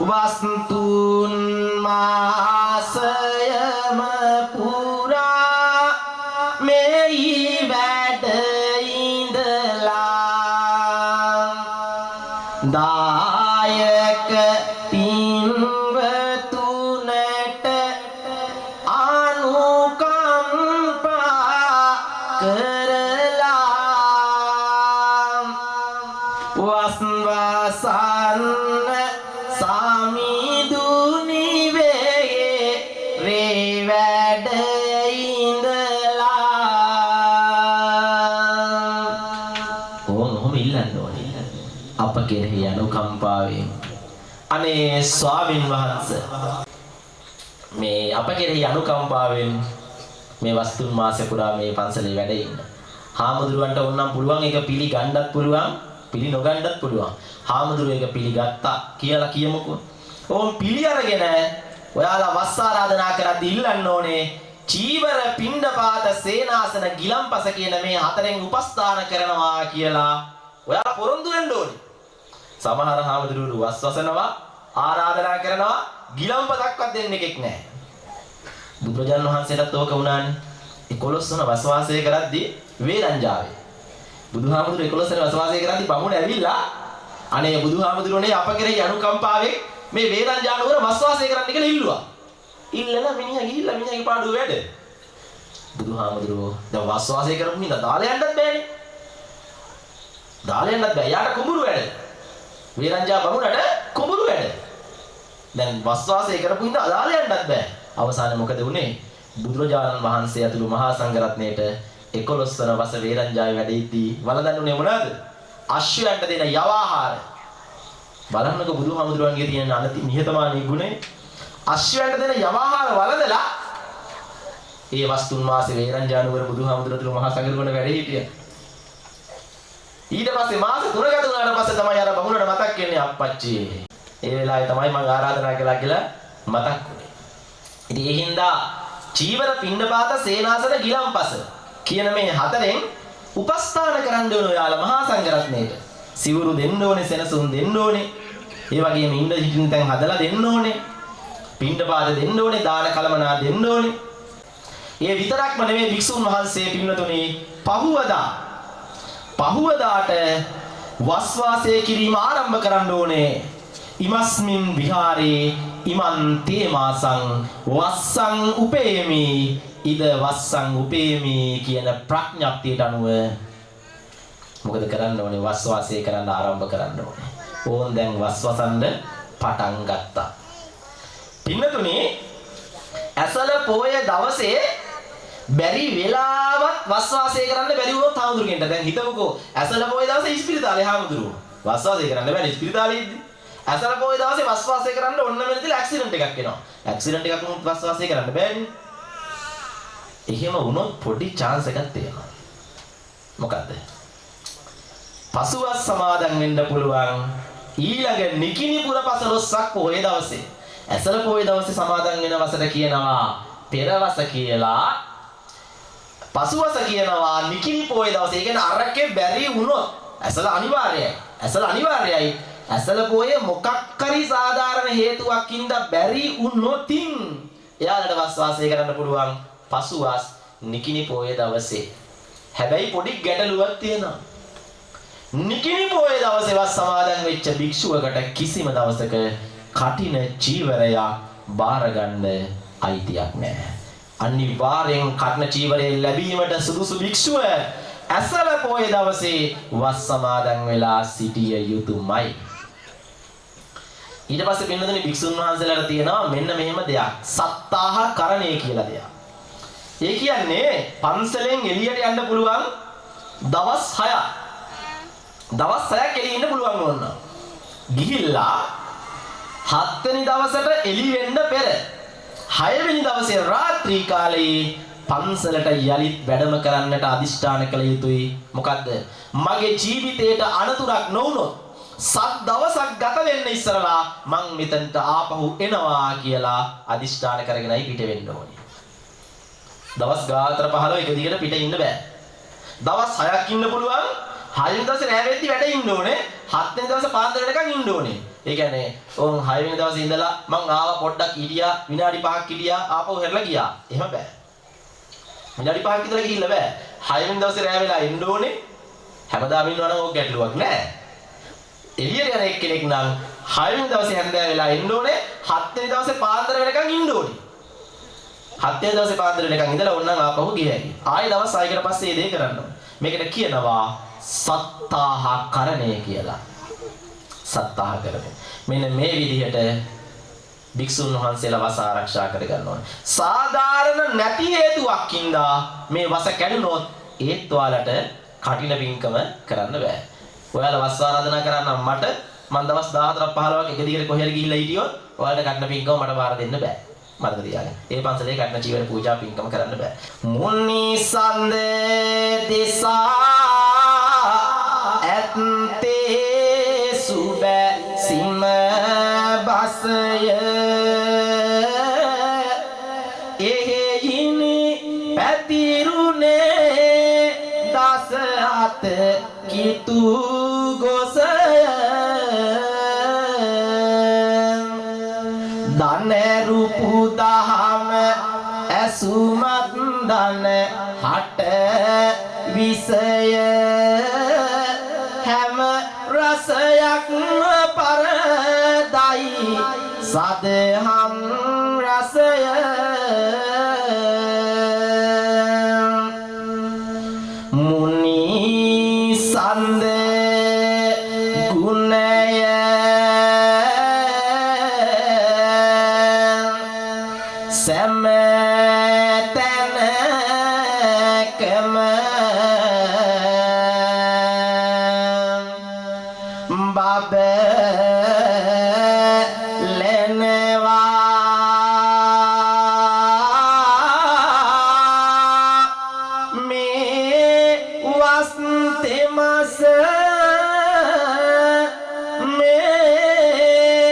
වස්තුන් මාසයම පුරා මෙහි වැඩ ඉඳලා දායක පින්වතුනට අනුකම්පා කරලා වස්වසන්න සමිඳුනි වේ රේ වැඩ ඉඳලා ඔහොම ඉල්ලන්න ඕනේ අප කෙරෙහි අනුකම්පාවෙන්. අනේ ස්වාමින් වහන්සේ මේ අප කෙරෙහි අනුකම්පාවෙන් මේ වස්තුන් මාසේ පුරා මේ පන්සලේ වැඩ ඉන්න. හාමුදුරුවන්ට ඕනනම් පුළුවන් ඒක පිළිගන්නත් පුළුවන්, පිළි නොගන්නත් පුළුවන්. හාමුදුරුවෝ ඒක පිළිගත්තා කියලා කියමුකෝ. ඕම් පිළි අරගෙන ඔයාලා වස් ආරාධනා කරද්දී ඉල්ලන්න ඕනේ චීවර පිණ්ඩපාත සේනාසන ගිලම්පස කියන මේ හතරෙන් උපස්ථාන කරනවා කියලා ඔයාලා පොරොන්දු වෙන්න ඕනේ. සමහර හාමුදුරුවෝ වස් වසනවා ආරාධනා කරනවා ගිලම්පසක්වත් දෙන්න එකෙක් නැහැ. බුදුරජාණන් වහන්සේටත් ඕක වුණානේ. 11 වන වසවාසය කරද්දී වේරංජාවේ. බුදුහාමුදුරුවෝ 11 වන වසවාසය කරද්දී බමුණ ඇවිල්ලා අනේ බුදුහාමුදුරුවනේ අප කෙරෙහි අනුකම්පාවෙන් මේ වේරංජා නුවර වසවාසය කරන්න කියලා ඉල්ලුවා. ඉල්ලලා මිනිහා ගිහිල්ලා මිනිහාගේ පාඩුව වැඩ. බුදුහාමුදුරුවෝ දැන් වසවාසය කරපු මිනිහා දාලා යන්නත් බෑනේ. දාලා යන්නත් බෑ. යාට කුඹුරු වැඩ. වේරංජා බමුණට කුඹුරු වැඩ. දැන් වස්වාසය කරපු හින්දා දාලා යන්නත් බෑ. අවසානයේ මොකද වුනේ? බුදුරජාණන් වහන්සේ ඇතුළු මහා සංඝරත්නයට 11 වන වස වේරංජාවේ වැඩ ඉද්දී වළඳන්නේ මොනවාද? අශ්වයන්ට දෙන යවාහාර. බලන්නකෝ බුදුහාමුදුරුවන්ගේ තියෙන අනති නිහතමානී ගුණය. අශ්වයන්ට දෙන යවාහාර වළඳලා ඒ වස්තුන් මාසේ වේරංජා නුවර බුදුහාමුදුරුවෝ ඇතුළු මහා සංඝරත්නයට වැඩ හිටියා. ඊට පස්සේ මාස 3කට උනාට පස්සේ තමයි අර බමුණට මතක් වෙන්නේ අප්පච්චි ඒ වෙලාවේ තමයි මම ආරාධනා කළා කියලා මතක් වුණේ. ඉතින් ඒ හින්දා චීවර පිණ්ඩපාත සේනාසන ගිලම්පස කියන මේ හතරෙන් උපස්ථාන කරන්න ඕන ඔයාලා මහා සංඝරත්නයට. සිවුරු දෙන්න ඕනේ, සෙනසුන් දෙන්න ඕනේ. ඒ වගේම ඉන්න හිටින් තැන් හදලා දෙන්න ඕනේ. පිණ්ඩපාත දෙන්න ඕනේ, දාන කලමනා දෙන්න ඕනේ. ඒ විතරක්ම නෙමෙයි භික්ෂුන් වහන්සේ පින්නතුනි පහුවදාට වස් වාසය කිරීම ආරම්භ කරන්න ඕනේ. ඉමස්මින් විහාරේ ඉමන් තේමාසං වස්සං උපේමි ඉද වස්සං උපේමි කියන ප්‍රඥප්තියට අනුව මොකද කරන්න ඕනේ? වස් වාසය කරන්න ආරම්භ කරන්න ඕනේ. ඕන් දැන් වස් වසන්න පටන් ගත්තා. පින්නතුනි ඇසල පොය දවසේ බැරි වෙලාවත් වස් වාසය කරන්න බැරි වුණොත් හාමුදුරුවන්ට දැන් හිතමුකෝ ඇසල පොය දවසේ ඉස්පිරිතාලේ හාමුදුරුවෝ වස් වාසය කරන්න බැරි ඉස්පිරිතාලේ ඉද්දි ඇසල පොය දවසේ වස් වාසය කරන්න ඔන්න මෙතන ඇක්සිඩන්ට් එකක් එනවා. ඇක්සිඩන්ට් එකක් වුණොත් වස් වාසය කරන්න බෑනේ. එහෙම වුණොත් පොඩි chance එකක් තියෙනවා. මොකද්ද? පසුවස් සමාදන් වෙන්න පුළුවන් ඊළඟ නිකිනිපුර පසළොස්වක පොය දවසේ. ඇසල පොය දවසේ සමාදන් වෙන වසට කියනවා පෙරවස කියලා. පසුවස කියනවා නිකිනි පොය දවසේ. ඒ කියන්නේ අරකේ බැරි වුණොත් ඇසල අනිවාර්යයි. ඇසල අනිවාර්යයි. ඇසල පොය මොකක් හරි සාධාරණ හේතුවක් ඉඳලා බැරි වුණොතින් එයාලට වස් වාසය කරන්න පුළුවන් පසුවස් නිකිනි පොය දවසේ. හැබැයි පොඩි ගැටලුවක් තියෙනවා. නිකිනි පොය දවසේ වස් සමාදන් වෙච්ච භික්ෂුවකට කිසිම දවසක කටින චීවරය බාර ගන්න අයිතියක් නැහැ. අනිවාර්යෙන් කර්ණ චීවරය ලැබීමට සුදුසු භික්ෂුව ඇසල පොය දවසේ වස් සමාදන් වෙලා සිටිය යුතුමයි. ඊට පස්සේ පින්නදෙනි භික්ෂුන් වහන්සේලාට තියෙනවා මෙන්න මෙහෙම දෙයක්. සත්තාහ කරණය කියලා දෙයක්. ඒ කියන්නේ පන්සලෙන් එළියට යන්න පුළුවන් දවස් 6ක්. දවස් 6ක් එළිය ඉන්න පුළුවන් වුණා. ගිහිල්ලා 7 වෙනි දවසට එළි වෙන්න පෙර 6 වෙනි දවසේ රාත්‍රී කාලයේ පන්සලට යලිත් වැඩම කරන්නට අදිෂ්ඨාන කළ යුතුයි. මොකද්ද? මගේ ජීවිතේට අනතුරක් නොවුනොත් සත් දවසක් ගත වෙන්න ඉස්සරලා මං මෙතනට ආපහු එනවා කියලා අදිෂ්ඨාන කරගෙනයි පිට වෙන්න ඕනේ. දවස් ගාතර 15 එක දිගට පිට ඉන්න බෑ. දවස් 6ක් ඉන්න පුළුවන්. 6 වෙනි දවසේ රැ වෙද්දි වැඩ ඉන්න ඕනේ. 7 වෙනි දවසේ පාන්දර වෙනකන් ඉන්න ඕනේ. ඒ කියන්නේ ඕන් 6 වෙනි දවසේ ඉඳලා මං ආවා පොඩ්ඩක් හිටියා විනාඩි 5ක් හිටියා ආපහු හැරලා ගියා. එහෙම බෑ. විනාඩි 5ක් විතර ගිහිල්ලා බෑ. 6 වෙනි දවසේ රැ වෙලා ඉන්න ඕනේ. හැමදාම ඉන්නවා නම් ඕක ගැටලුවක් නෑ. එළියට යන එක්කෙනෙක් නම් 6 වෙනි දවසේ හැන්දෑව වෙලා ඉන්න ඕනේ. 7 වෙනි දවසේ පාන්දර වෙනකන් ඉන්න ඕනේ. 7 වෙනි දවසේ පාන්දර වෙනකන් ඉඳලා ඕනනම් ආපහු ගියයි. ආයෙ දවස් 6කට පස්සේ මේ දේ කරන්න ඕනේ. මේකට කියනවා සත්තාහ කරණය කියලා. සත්තාහ කරණය. මෙන්න මේ විදිහට භික්ෂුන් වහන්සේලා වස ආරක්ෂා කර ගන්න ඕනේ. සාධාරණ නැති හේතුවක් ඉඳලා මේ වස කැඩුනොත් ඒත් ඔයාලට කටින පින්කම කරන්න බෑ. ඔයාලා වස් ආරාධනා කරන්න මට මම දවස් 14ක් 15ක් එක දිගට කොහෙද ගිහිල්ලා හිටියොත් ඔයාලට කටින පින්කම මට බාර දෙන්න බෑ. මතක තියාගන්න. ඒ පන්සලේ කටින චීවර පූජා පින්කම කරන්න බෑ. මුනි සඳ දිසා ඇත්තේ සුබ සිම බසය එහෙයිනි පැතිරුනේ දස හත කිතු ගොසය දනරුපු දහම ඇසුමත් දන හට විසය හැම රසයක්ම පරදයි සදහම් රසය මුනි සඳ ගුණය සැම තැනකම බබලනවා මේ වස්තෙමස මේ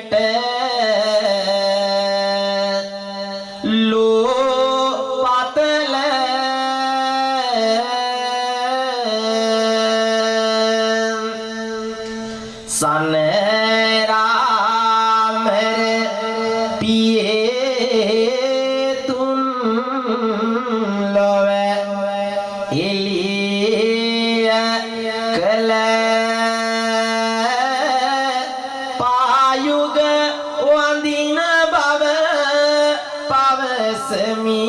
සීනට ලෝ පතල සනරාමර පියේ තුන් ලොව එළිය කළ පායුග වඳින බව පවසමි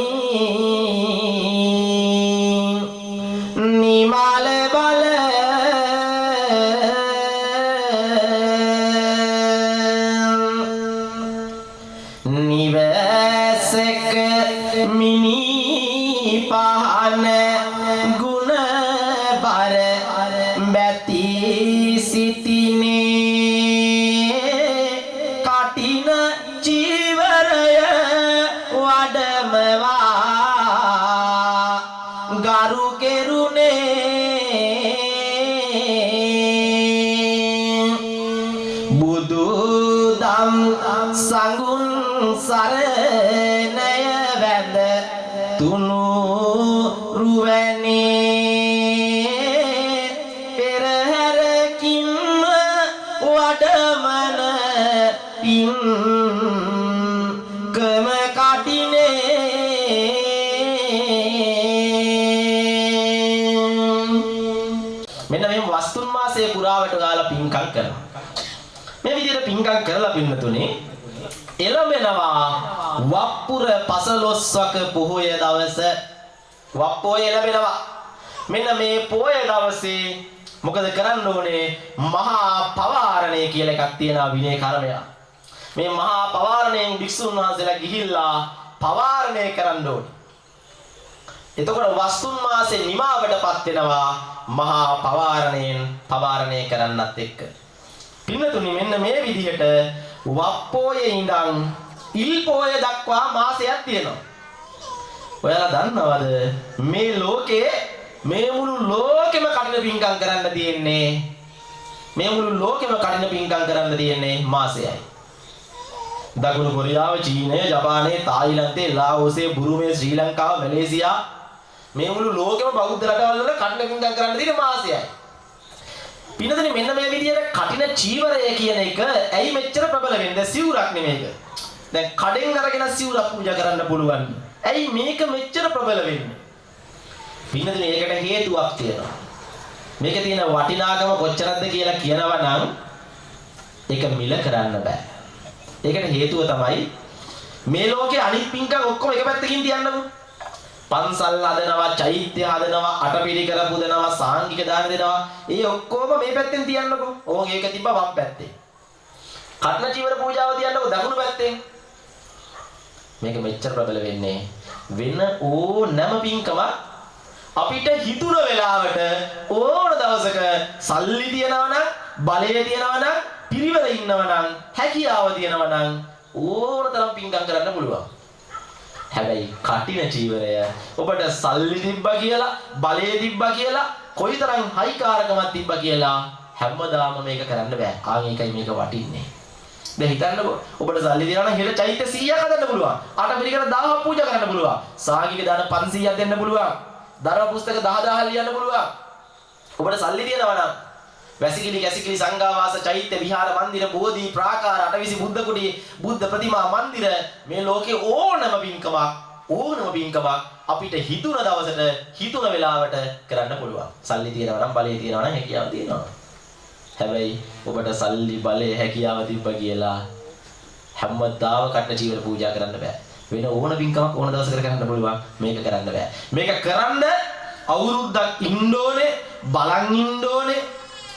නිමල බල නිවසක මිනි පහන ගුණ බර බැති සිටිනේ කටින චීවරය වඩමවා ගරු කෙරුනේ බුදු දම් සංගුන් සරණය වැඳ තුනු රුවනේ පෙරහැරකින්ම වඩමන පින් කම කටිනේ මෙන්න මේ වස්තුන් මාසයේ පුරාවට ගාලා පින්කම් කරනවා මේ විදිහට පින්කම් කරලා පින්නතුනේ එළඹෙනවා වප්පුර පසළොස්වක පොහොය දවස වප්පෝය එළඹෙනවා මෙන්න මේ පොය දවසේ මොකද කරන්න ඕනේ මහා පවාරණය කියලා එකක් තියෙනවා විනය කර්මය මේ මහා පවාරණයෙන් භික්ෂුන් වහන්සේලා ගිහිල්ලා පවාරණය කරන්න ඕනේ එතකොට වස්තුන් මාසේ නිමාවටපත් වෙනවා මහා පවාරණයෙන් පවාරණය කරන්නත් එක්ක පින්නතුනි මෙන්න මේ විදිහට වප්පෝයේ ඉඳන් ඉල් පෝය දක්වා මාසයක් තියෙනවා. ඔයාලා දන්නවද මේ ලෝකේ මේ මුළු ලෝකෙම කටින පින්කම් කරන්න තියෙන්නේ මේ මුළු ලෝකෙම කටින පින්කම් කරන්න තියෙන්නේ මාසයයි. දකුණු කොරියාව, චීනය, ජපානය, තායිලන්තය, ලාओසේ, බුරුමේ, ශ්‍රී ලංකාව, මැලේසියා මේ මුළු ලෝකෙම බෞද්ධ රටවල් වල කටින පින්කම් කරන්න තියෙන්නේ මාසයයි. පින්නතනේ මෙන්න මේ විදිහට කටින චීවරය කියන එක ඇයි මෙච්චර ප්‍රබල වෙන්නේ? සිවුරක් නෙමේක. දැන් කඩෙන් අරගෙන සිවුරක් පූජා කරන්න පුළුවන්. ඇයි මේක මෙච්චර ප්‍රබල වෙන්නේ? පින්නතනේ ඒකට හේතුවක් තියෙනවා. මේකේ තියෙන වටිනාකම කොච්චරද කියලා කියනවා නම් ඒක මිල කරන්න බෑ. ඒකට හේතුව තමයි මේ ලෝකේ අනිත් පින්කම් ඔක්කොම එක පැත්තකින් තියන්නකෝ. පන්සල් හදනවා, චෛත්‍ය හදනවා, අටපිරිකර පුදනවා, සාංගික දාන දෙනවා. ඒ ඔක්කොම මේ පැත්තෙන් තියන්නකෝ. ඕක ඒක තිබ්බ වම් පැත්තේ. කටන චීවර පූජාව තියන්නකෝ දකුණු පැත්තේ. මේක මෙච්චර ප්‍රබල වෙන්නේ වෙන ඕනම පින්කම අපිට හිතුන වෙලාවට ඕන දවසක සල්ලි තියනවා නම්, බලය තියනවා නම්, පිරිවර ඉන්නවා නම්, හැකියාව තියනවා නම් ඕන තරම් පින්කම් කරන්න පුළුවන්. හැබැයි කටින චීවරය ඔබට සල්ලි තිබ්බා කියලා බලය තිබ්බා කියලා කොයිතරම් හයිකාරකමක් තිබ්බා කියලා හැමදාම මේක කරන්න බෑ. ඒකයි මේක වටින්නේ. දැන් හිතන්නකෝ ඔබට සල්ලි තියනවා නම් හෙට චෛත්‍ය 100ක් හදන්න පුළුවන්. අටපිරිකර 1000ක් පූජා කරන්න පුළුවන්. සාංගික දාන 500ක් දෙන්න පුළුවන්. ධර්ම පුස්තක 10000 ලියන්න පුළුවන්. ඔබට සල්ලි තියනවා නම් වැසිකිලි කැසිකිලි සංඝාවාස චෛත්‍ය විහාර මන්දිර බෝධි ප්‍රාකාර අටවිසි බුද්ධ කුටි බුද්ධ ප්‍රතිමා මන්දිර මේ ලෝකේ ඕනම පින්කමක් අපිට හිතුන දවසට හිතුන වෙලාවට කරන්න පුළුවන්. සල්ලි තියනවා නම් බලය තියනවා නම් හැකියාව තියනවා. හැබැයි ඔබට සල්ලි බලය හැකියාව තිබ්බ කියලා හැමදාම කට්ට චීවර පූජා කරන්න බෑ. වෙන ඕන පින්කමක් ඕන දවසකට කරන්න පුළුවන්. මේක කරන්න බෑ. මේක කරන්න අවුරුද්දක් ඉන්න ඕනේ, බලන් ඉන්න ඕනේ.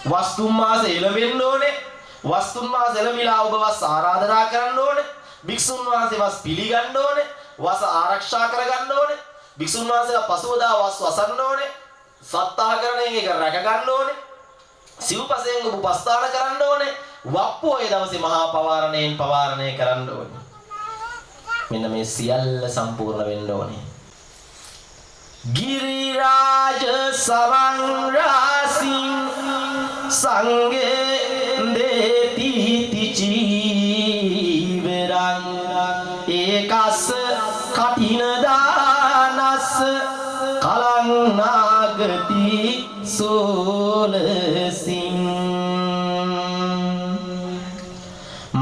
වස්තුන් මාස එළවෙන්න ඕනේ. වස්තුන් මාස එළමිලා ඔබ වස් ආරාධනා කරන්න ඕනේ. භික්ෂුන් වහන්සේ වස් පිළිගන්න ඕනේ. වස් ආරක්ෂා කරගන්න ඕනේ. භික්ෂුන් වහන්සේලා පසුවදා වස් වසන්න ඕනේ. සත්තාහකරණයෙන් ඒක රැක ගන්න ඕනේ. සිව්පසයෙන් ඔබ උපස්ථාන කරන්න ඕනේ. වප්පෝයේ දවසේ මහා පවාරණයෙන් පවාරණය කරන්න ඕනේ. මෙන්න මේ සියල්ල සම්පූර්ණ වෙන්න ඕනේ. ගිරිරාජ සවන් රාසින් සංගේ දේති තිචී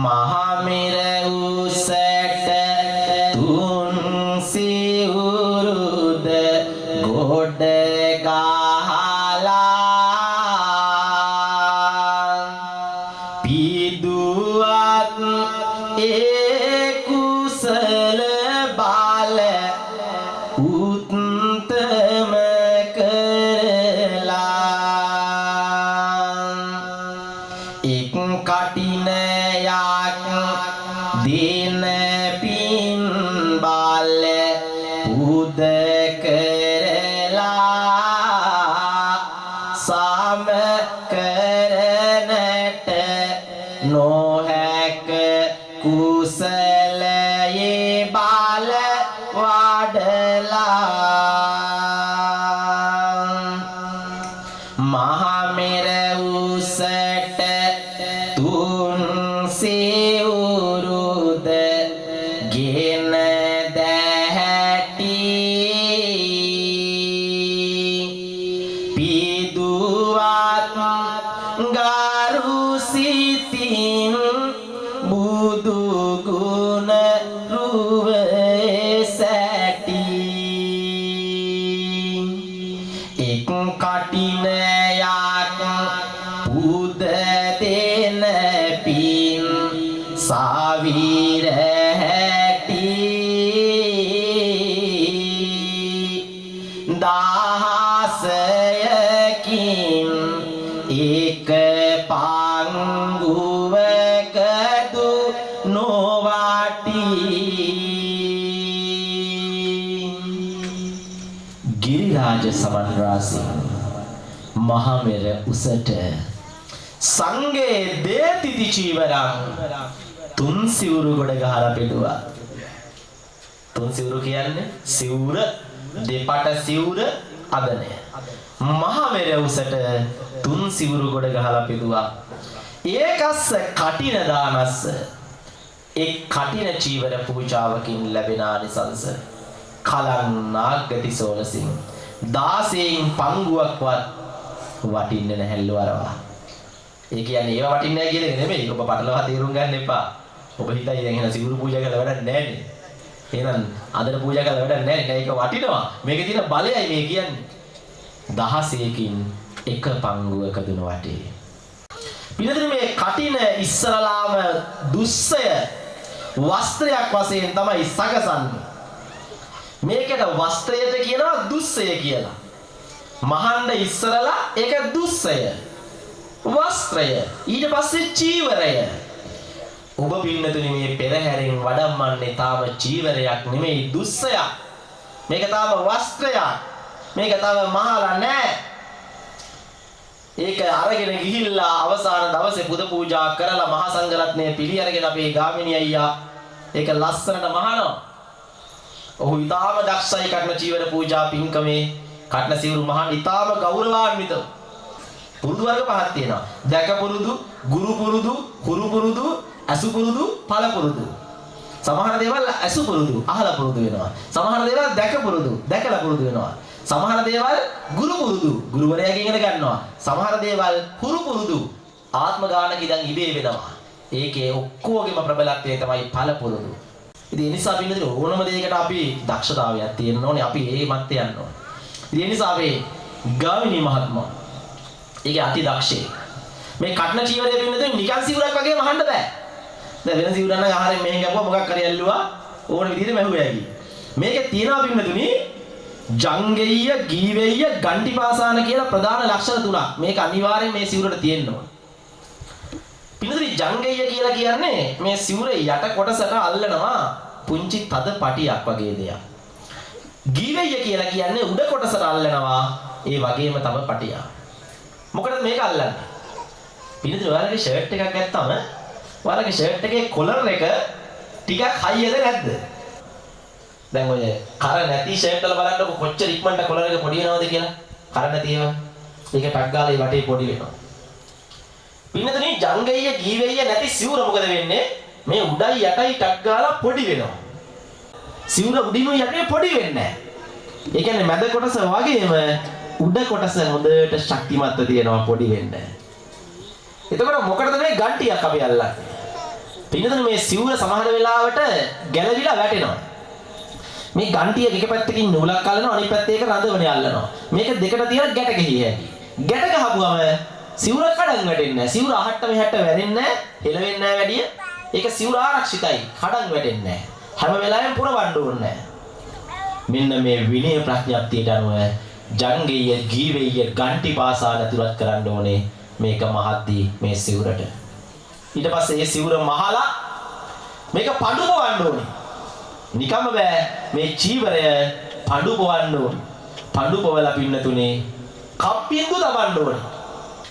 මහමෙර උසට තුන් සිවුරුද ගොඩ ගහලා පිදුවත් ඒ කුසල බල උත්තම කරලා එක් කටිනයක් දින පින් බල පුද කරලා සම කරනට නොහැක කුසලයේ බල වඩලා මහමෙර උසට තුන් සිවුරුද ගෙන දැහැටි පිදුවත් ගරු සිතින් බුදු ගුණ රුවේ සැටි එක් කටිනයක් පුද දෙන පින් සාවිර හැටි දහසයකින් එක පංගුවකදු නොවටි ගිරිරාජ සමන් රාසි මහමෙර උසට සංගේ දේතිති චීවරං තුන් සිවුරු ගොඩ ගහලා පෙළුවා. තුන් සිවුරු කියන්නේ සිවුර දෙපට සිවුර අදනය. මහමෙර උසට තුන් සිවුරු ගොඩ ගහලා පෙළුවා. ඒකස්ස කටින දානස්ස එක් කටින චීවර පූජාවකින් ලැබෙන ආනිසංස කලං නාගති සෝලසින් 16න් පංගුවක්වත් වටින්නේ නැහැලු අරවා. ඒ කියන්නේ ඒව වටින්නේ නැහැ කියන එක නෙමෙයි. ඔබ පටලවා තේරුම් ගන්න එපා. ඔබ හිතයි දැන් එහෙනම් සිවුරු පූජා කරලා වැඩක් නැහැ නේ. එහෙනම් අදන පූජා කරලා වැඩක් නැහැ නේ. ඒක වටිනවා. මේකේ තියෙන බලයයි මේ කියන්නේ. 16කින් එක පංගුවක දුන වටේ. පිළිතුරු මේ කටින ඉස්සරලාම දුස්සය වස්ත්‍රයක් වශයෙන් තමයි සකසන්නේ. මේකට වස්ත්‍රයට කියනවා දුස්සය කියලා. මහණ්ඩ ඉස්සරලා ඒක දුස්සය. වස්ත්‍රය ඊට පස්සේ චීවරය. ඔබ පින්නතුනි මේ පෙරහැරින් වඩම්මන්නේ තාම චීවරයක් නෙමෙයි දුස්සයක්. මේක තාම වස්ත්‍රයක්. මේක තාම මහලා නෑ. ඒක අරගෙන ගිහිල්ලා අවසාන දවසේ පුද පූජා කරලා මහා සංඝරත්නය පිළි අරගෙන අපේ ගාමිණී අයියා ඒක ලස්සනට මහනවා. ඔහු ඊටාම දක්ෂයි කර්ණ චීවර පූජා පින්කමේ කටන සිවුරු මහන් ඊටාම ගෞරවාන්විතව. පුරුදු වර්ග පහක් තියෙනවා. දැක පුරුදු, ගුරු පුරුදු, හුරු පුරුදු, අසු පුරුදු, ඵල පුරුදු. සමහර දේවල් අසු පුරුදු, අහලා පුරුදු වෙනවා. සමහර දේවල් දැක පුරුදු, දැකලා පුරුදු වෙනවා. සමහර දේවල් ගුරු පුරුදු, ගුරුවරයාගෙන් ඉගෙන ගන්නවා. සමහර දේවල් හුරු පුරුදු, ආත්ම ගානක ඉඳන් ඉබේ වෙනවා. ඒකේ ඔක්කොගෙම ප්‍රබලත්වය තමයි ඵල පුරුදු. ඉතින් ඒ නිසා පින්නදී ඕනම දෙයකට අපි දක්ෂතාවයක් තියෙන්න ඕනේ. අපි ඒ මැත්තේ යන්න ඕනේ. ඉතින් ඒ නිසා අපි ගාමිණී මහත්මයා ඒකේ අති දක්ෂේ. මේ කටන චීවරය පින්නදී නිකන් සිවුරක් වගේ මහන්න බෑ. දැන් වෙන සිවුරක් නම් ආහාරයෙන් මෙහෙන් ගපුවා මොකක් හරි ඇල්ලුවා ඕන විදිහට මැහුවා ඇගි. මේකේ තියෙනවා පින්නතුනි ජංගෙය්‍ය, ගීවෙය්‍ය, ගණ්ටිපාසාන කියලා ප්‍රධාන ලක්ෂණ තුනක්. මේක අනිවාර්යෙන් මේ සිවුරට තියෙන්න ඕන. පින්නතුනි ජංගෙය්‍ය කියලා කියන්නේ මේ සිවුරේ යට කොටසට අල්ලනවා පුංචි තද පටියක් වගේ දෙයක්. ගීවෙය්‍ය කියලා කියන්නේ උඩ කොටසට අල්ලනවා ඒ වගේම තම පටියක්. මොකටද මේක අල්ලන්නේ? පිළිතුරු ඔයාලගේ ෂර්ට් එකක් ගත්තම ඔයාලගේ ෂර්ට් එකේ කොලර් එක ටිකක් හයියද නැද්ද? දැන් ඔය කර නැති ෂර්ට් වල බලන්නකො කොච්චර ඉක්මනට කොලර් එක පොඩි වෙනවද කියලා. කර නැති ඒවා. ඒක ටක් ගාලා ඒ වටේ පොඩි වෙනවා. පින්නතුනි ජංගෙය්‍ය ගීවෙය්‍ය නැති සිවුර මොකද වෙන්නේ? මේ උඩයි යටයි ටක් ගාලා පොඩි වෙනවා. සිවුර උඩිනුයි යටිනුයි පොඩි වෙන්නේ නැහැ. ඒ කියන්නේ මැද කොටස වගේම උඩ කොටස හොඳට ශක්තිමත්ව තියෙනවා පොඩි වෙන්න. එතකොට මොකටද මේ ගණ්ටියක් අපි අල්ලන්නේ? පින්නතුනේ මේ සිවුර සමහර වෙලාවට ගැලවිලා වැටෙනවා. මේ ගන්ටිය එක පැත්තකින් නූලක් අල්ලනවා අනිත් පැත්තේ එක රඳවනේ අල්ලනවා. මේක දෙකට තියලා ගැට ගහිය හැකි. ගැට ගහපුවම සිවුර කඩන් වැටෙන්නේ නැහැ. සිවුර අහට්ට මෙහට්ට වැරෙන්නේ නැහැ. හෙලවෙන්නේ නැහැ වැඩිය. ඒක සිවුර ආරක්ෂිතයි. කඩන් වැටෙන්නේ නැහැ. හැම වෙලාවෙම පුරවන්න ඕනේ නැහැ. මෙන්න මේ විනය ප්‍රඥප්තියට අනුව ජංගීය ජීවීය ගන්ටි පාසා නැතුවත් කරන්න ඕනේ මේක මහත්දී මේ සිවුරට. ඊට පස්සේ මේ සිවුර මහලා මේක පඩු පොවන්න ඕනේ. නිකම්ම බෑ මේ චීවරය පඩු පොවන්න ඕනේ. පඩු පොවලා පින්නතුනේ කප්පින්දු දබන්න ඕනේ.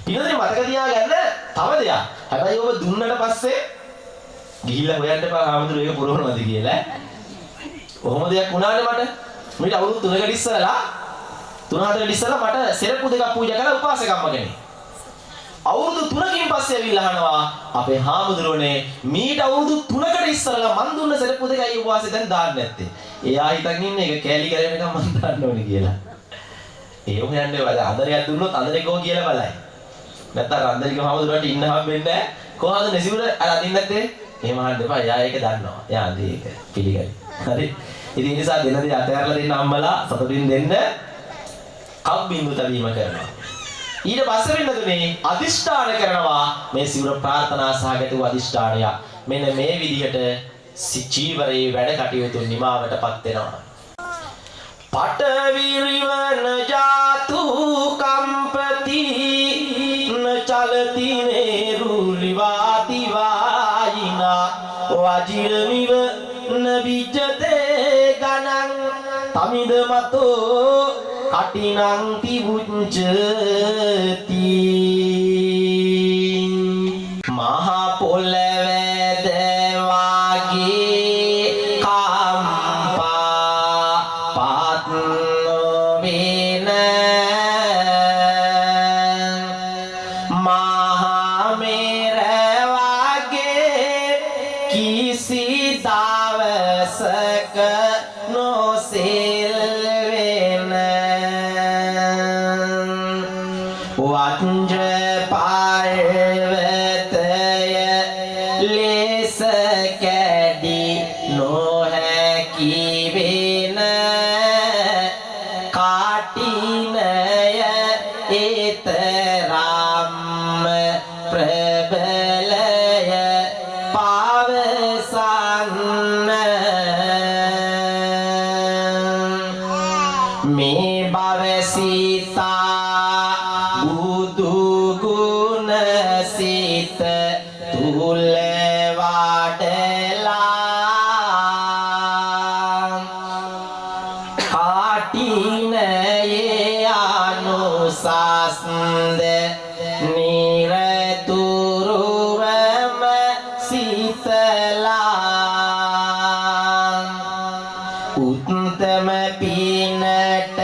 පින්නතුනේ මතක තියාගන්න තව දෙයක්. හැබැයි ඔබ දුන්නට පස්සේ ගිහිල්ලා හොයන්න එපා ආමුදුර ඒක පුරවනවාද කියලා. කොහොම දෙයක් වුණානේ මට. මීට අවුරුදු 3කට ඉස්සරලා 3-4කට ඉස්සරලා මට සෙරප්පු දෙකක් පූජා කළා උපාසකම්ම කෙනෙක්. අවුරුදු 3කින් පස්සේ ඇවිල්ලා අහනවා අපේ හාමුදුරනේ මීට අවුරුදු 3කට ඉස්සරලා මන් දුන්න සෙරප්පු දෙකයි උපාසෙ දැන් දාන්න නැත්තේ. එයා හිතන් ඉන්නේ ඒක කෑලි කරගෙනකම් මන් දාන්න ඕනේ කියලා. ඒ හොයන්නේ වල අඳරයක් දුන්නොත් අඳරේ ගෝ කියලා බලයි. නැත්තම් රන්දරික හාමුදුරන්ට ඉන්න හම්බෙන්නේ නැහැ. කොහොමද නැසිවුර අදින්න නැත්තේ? එහෙම අහන්න එපා. එයා ඒක දන්නවා. එයා අදී ඒක පිළිගනි. හරි. ඉතින් ඒ නිසා දෙන්නදී අතහැරලා දෙන්න අම්මලා සතුටින් දෙන්න කම් බින්දු තැබීම කරනවා. ඊට පස්සේ වෙනදුනේ අදිෂ්ඨාන කරනවා මේ සිවුර ප්‍රාර්ථනා සහගත වූ අදිෂ්ඨානය. මෙන්න මේ විදිහට චීවරයේ වැඩ කටයුතු නිමාවටපත් වෙනවා. පටවිරිවන ජාතු කම්පති න චලති නේරු රිවාති වායිනා වජිරමිව නවිජතේ ගණං තමිද මතෝ කටිනං තිබුච්චති මහ පොළවැද වාගේ කම්පා පත් නොවෙන මහ මෙර වාගේ කිසි දවසක නොසෙල් වෙන වංජ පර්වතය ලෙස කැඩි නොහැකි වෙන කාටිනය ඒතරම් ප්‍රබලය පවසන්න මේ භවසිතා බුදු ගුණ සිත තුල වඩලා කාටිනයේ අනුසස්ද නිරතුරුවම සිතලා උත්තම පිනට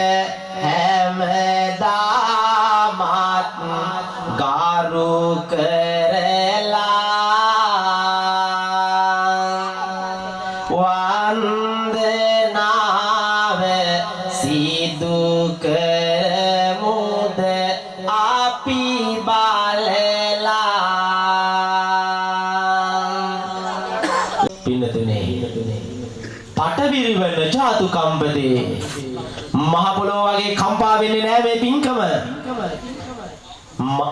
හැමදාමත් ගරු කරලා වන්දනාව සිදු කරමුද අපි බලලා පින්නතුනේ පටවිරිවන ජාතු කම්පතේ මහ පොළොව වගේ කම්පා වෙන්නේ නැහැ මේ පින්කම.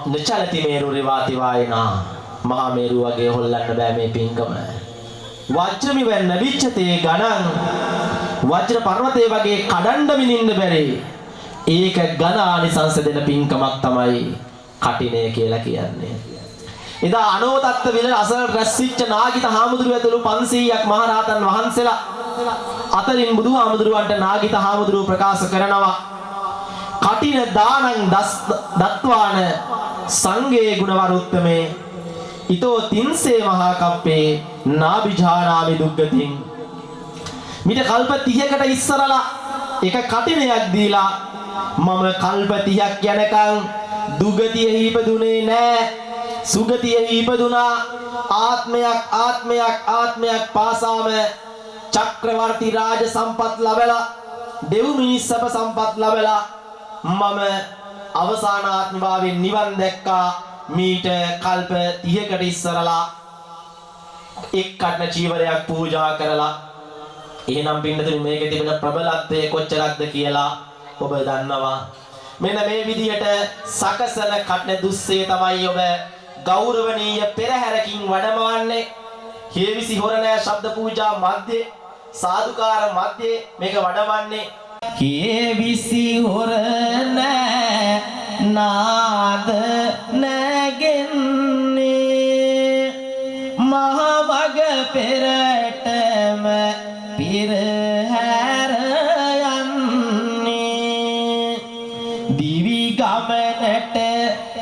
නචලති මේරු රිවාති වායනා මහා මේරු වගේ හොල්ලන්න බෑ මේ පින්කම. වජ්‍රමි වෙන්න විච්ඡතේ ගණන් වජ්‍ර පර්වතේ වගේ කඩන්න විඳින්න බැරි. ඒක ඝන ආනිසංස දෙන පින්කමක් තමයි කටිනය කියලා කියන්නේ. එදා අනෝතත්ත විල අසල රැස්සිච්ච නාගිත හාමුදුරුවෝ ඇතුළු 500ක් මහරහතන් වහන්සේලා අතරින් බුදුහාමුදුරුවන්ට නාගිත හාමුදුරුවෝ ප්‍රකාශ කරනවා කටින දානං දත්වාන සංඝේ ගුණවරුත්තමේ ඊතෝ තින්සේ මහා කප්පේ නාබිජානාමි දුක්ගතින් මිට කල්ප 30කට ඉස්සරලා එක කටිනයක් දීලා මම කල්ප 30ක් යනකම් දුගතියෙහි ඉපදුනේ නෑ සුගතියෙහි ඉපදුනා ආත්මයක් පාසාම චක්‍රවර්ති රාජ සම්පත් ලැබලා දෙව් මිනිස් සප සම්පත් ලැබලා මම අවසාන ආත්ම භාවයෙන් නිවන් දැක්කා මීට කල්ප 30කට ඉස්සරලා එක් කඩන චීවරයක් පූජා කරලා එහෙනම් පින්නතුනි මේකේ තිබෙන ප්‍රබලත්වය කොච්චරක්ද කියලා ඔබ දන්නවා. මෙන්න මේ විදිහට සකසන කඩන දුස්සේ තමයි ඔබ ගෞරවනීය පෙරහැරකින් වැඩමවන්නේ. හේවිසි හොරණෑ ශබ්ද පූජා මැද්දේ සාදුකාර මැද්දේ මේක වඩවන්නේ. හේවිසි හොරණෑ නාද නැගෙන්නේ මහවග පෙරටම පෙරහැර යන්නේ දිවි ගමනට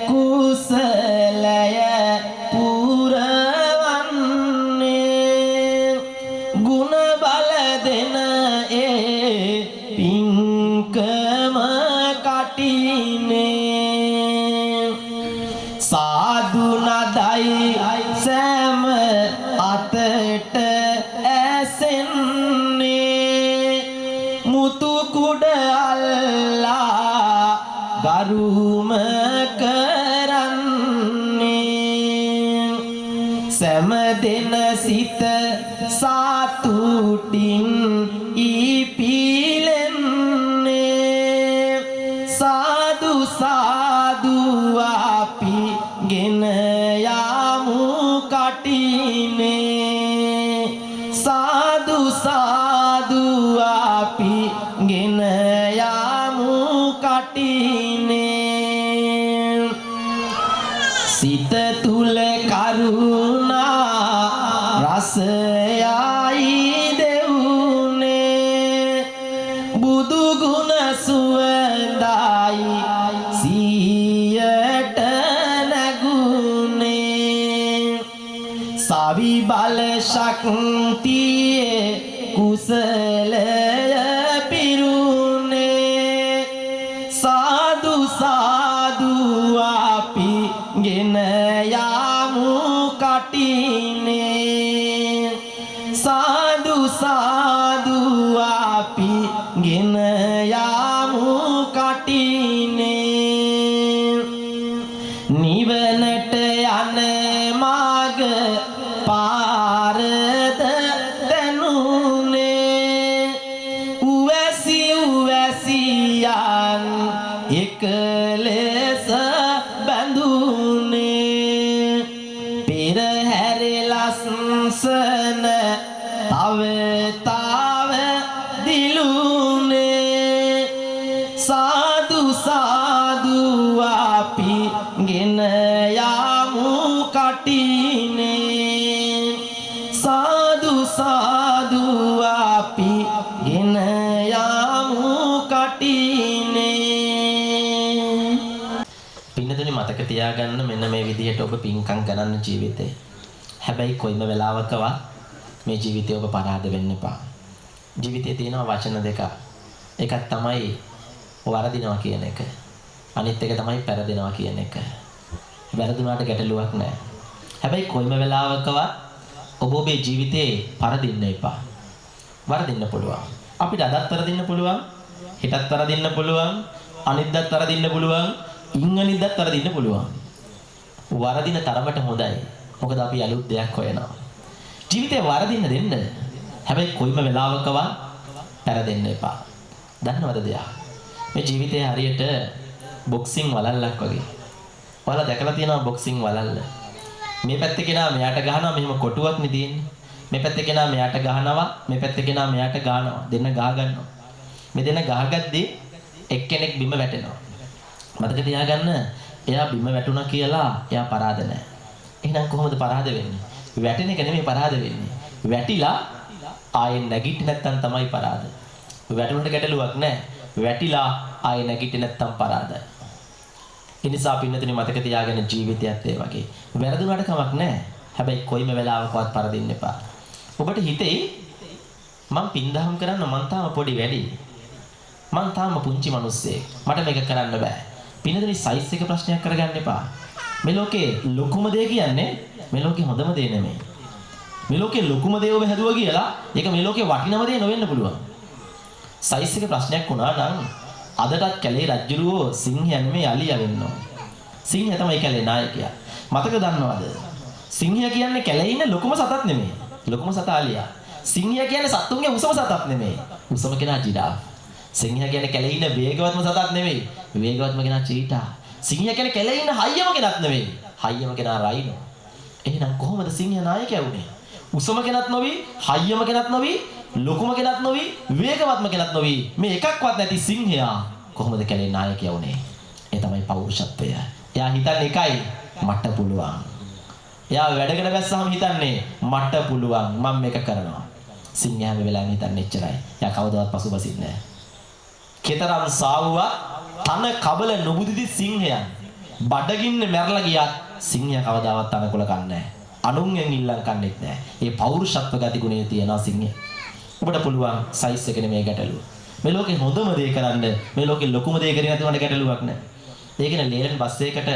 කුසලය පුරවන්නේ ගුණ බල දෙන ඒ පින්කම කටිනේ සාදු නදයි සෑම අතට ඇසෙන්නේ මුතු කුඩ අල්ලා ගරුම කරන්නේ සෑම දෙන සිත සාතුටින් ඉපිලෙන්නේ සාදු සාදු අපි ගෙන යාමු කටිනේ සාදු සාදු අපි ගෙන යාමු කටිනේ සිත තුල කරුණා රසයයි දෙවුනේ බුදු ගුණ සුවඳයි සියයට නැගුනේ සවි බල ශක්තියේ කුසලය පිරුනේ සාදු සාදු අපි ගෙන යාමු කටිනේ සාදු සාදු අපි ගෙන යාමු කටිනේ නිවනට යන මාර්ග පාරද දනුනේ උවැසි උවැසියන් එක ලෙස බඳුනේ පෙරහැර ලස්සන තව තව දිලුනේ සාදු සාදු අපි ගෙන යාමු කටිනේ සාදු සාදු අපි ගෙන යාමු කටිනේ පින්නතුනි මතක තියාගන්න මෙන්න මේ විදිහට ඔබ පින්කම් කරන්න ජීවිතේ. හැබැයි කොයිම වෙලාවකවත් මේ ජීවිතේ ඔබ පරාද වෙන්න එපා. ජීවිතේ තියෙනවා වචන දෙක. එකක් තමයි වරදිනවා කියන එක. අනිත් එක තමයි පෙරදෙනවා කියන එක. වැරදුනාට ගැටලුවක් නැහැ. හැබැයි කොයිම වෙලාවකවත් ඔබ ඔබේ ජීවිතේ පරදින්න එපා. වරදින්න පුළුවන්. අපිට අදත් වරදින්න පුළුවන්. හෙටත් වරදින්න පුළුවන්. අනිද්දාත් වරදින්න පුළුවන්. ඉංගනිද්දාත් වරදින්න පුළුවන්. වරදින තරමට හොඳයි. මොකද අපි අලුත් දෙයක් හොයනවා. ජීවිතේ වරදින්න දෙන්න. හැබැයි කොයිම වෙලාවකවත් පෙරදෙන්න එපා. දන්නවද දෙයක්? මේ ජීවිතේ හරියට බොක්සිං වලල්ලක් වගේ. ඔයාලා දැකලා තියෙනවා බොක්සිං වලල්ල. මේ පැත්තේ කෙනා මෙයාට ගහනවා මෙහෙම කොටුවක් නේ තියෙන්නේ. මේ පැත්තේ කෙනා මෙයාට ගහනවා මේ පැත්තේ කෙනා මෙයාට ගහනවා. දෙන්න ගහ ගන්නවා. මේ දෙන්න ගහගද්දී එක්කෙනෙක් බිම වැටෙනවා. මතක තියාගන්න එයා බිම වැටුණා කියලා එයා පරාද නැහැ. එහෙනම් කොහොමද පරාද වෙන්නේ? වැටෙන එක නෙමෙයි පරාද වෙන්නේ. වැටිලා ආයෙ නැගිටින්න නැත්තම් තමයි පරාද. වැටුණට ගැටලුවක් නැහැ. වැටිලා ආයෙ නැගිටින්න නැත්තම් පරාදයි. ඒ නිසා පින්නතුනි මතක තියාගන්න ජීවිතයත් ඒ වගේ. වැරදුනට කමක් නැහැ. හැබැයි කොයිම වෙලාවකවත් පරදින්න එපා. ඔබට හිතේ මං පින්දහම් කරන්න මං තාම පොඩි වැඩි. මං තාම පුංචි මිනිස්සෙක්. මට මේක කරන්න බෑ. පින්නතුනි සයිස් එක ප්‍රශ්නයක් කරගන්න එපා. මේ ලෝකේ ලොකුම දේ කියන්නේ මේ ලෝකේ හොඳම දේ නෙමෙයි. මේ ලෝකේ ලොකුම දේ ඔබ හැදුවා කියලා ඒක මේ ලෝකේ වටිනම දේ නොවෙන්න පුළුවන්. සයිස් එක ප්‍රශ්නයක් වුණා නම් අදටත් කැලේ රජුරෝ සිංහයා නෙමෙයි අලියා වෙන්න ඕන. සිංහයා තමයි කැලේ නායකයා. මතක දන්නවද? සිංහයා කියන්නේ කැලේ ඉන්න ලොකුම සතක් නෙමෙයි. ලොකුම සතා අලියා. සිංහයා කියන්නේ සත්තුන්ගේ උසම සතක් නෙමෙයි. උසම කෙනා ජිරාෆ්. සිංහයා කියන්නේ කැලේ ඉන්න වේගවත්ම සතක් නෙමෙයි. වේගවත්ම කෙනා චීටා. සිංහයා කියන්නේ කැලේ ඉන්න හයියම කෙනක් නෙමෙයි. හයියම කෙනා රයිනෝ. එහෙනම් කොහොමද සිංහයා නායකයා වුනේ? උසම කෙනත් නොවි, හයියම කෙනත් නොවි, ලොකුම කෙනත් නොවි, වේගවත්ම කෙනත් නොවි. මේ එකක්වත් නැති සිංහයා කොහොමද කැලේ නායකයා වුනේ? ඒ තමයි පෞරුෂත්වය. එයා හිතන්නේ එකයි මට පුළුවන්. එයා වැඩකට බැස්සහම හිතන්නේ මට පුළුවන් මම මේක කරනවා. සිංහයා හැම වෙලාවෙම හිතන්නේ එච්චරයි. එයා කවදාවත් පසුබසින්නේ නැහැ. කතරම් සාවුවා තන කබල නුබුදිදි සිංහයන් බඩගින්න මැරලා ගියත් සිංහයා කවදාවත් තනකොළ කන්නේ නැහැ. අනුන්ගෙන් ඉල්ලන් කන්නේත් නැහැ. මේ පෞරුෂත්ව ගති ගුණය තියෙනවා සිංහයා. ඔබට පුළුවන් සයිස් එකනේ මේ ගැටලුව. මේ ලෝකේ හොඳම දේ කරන්න මේ ලෝකේ ලොකුම දේ කරේ නැතිවට ගැටලුවක් නැහැ. ඒකනේ ලේලන් බස් එකකට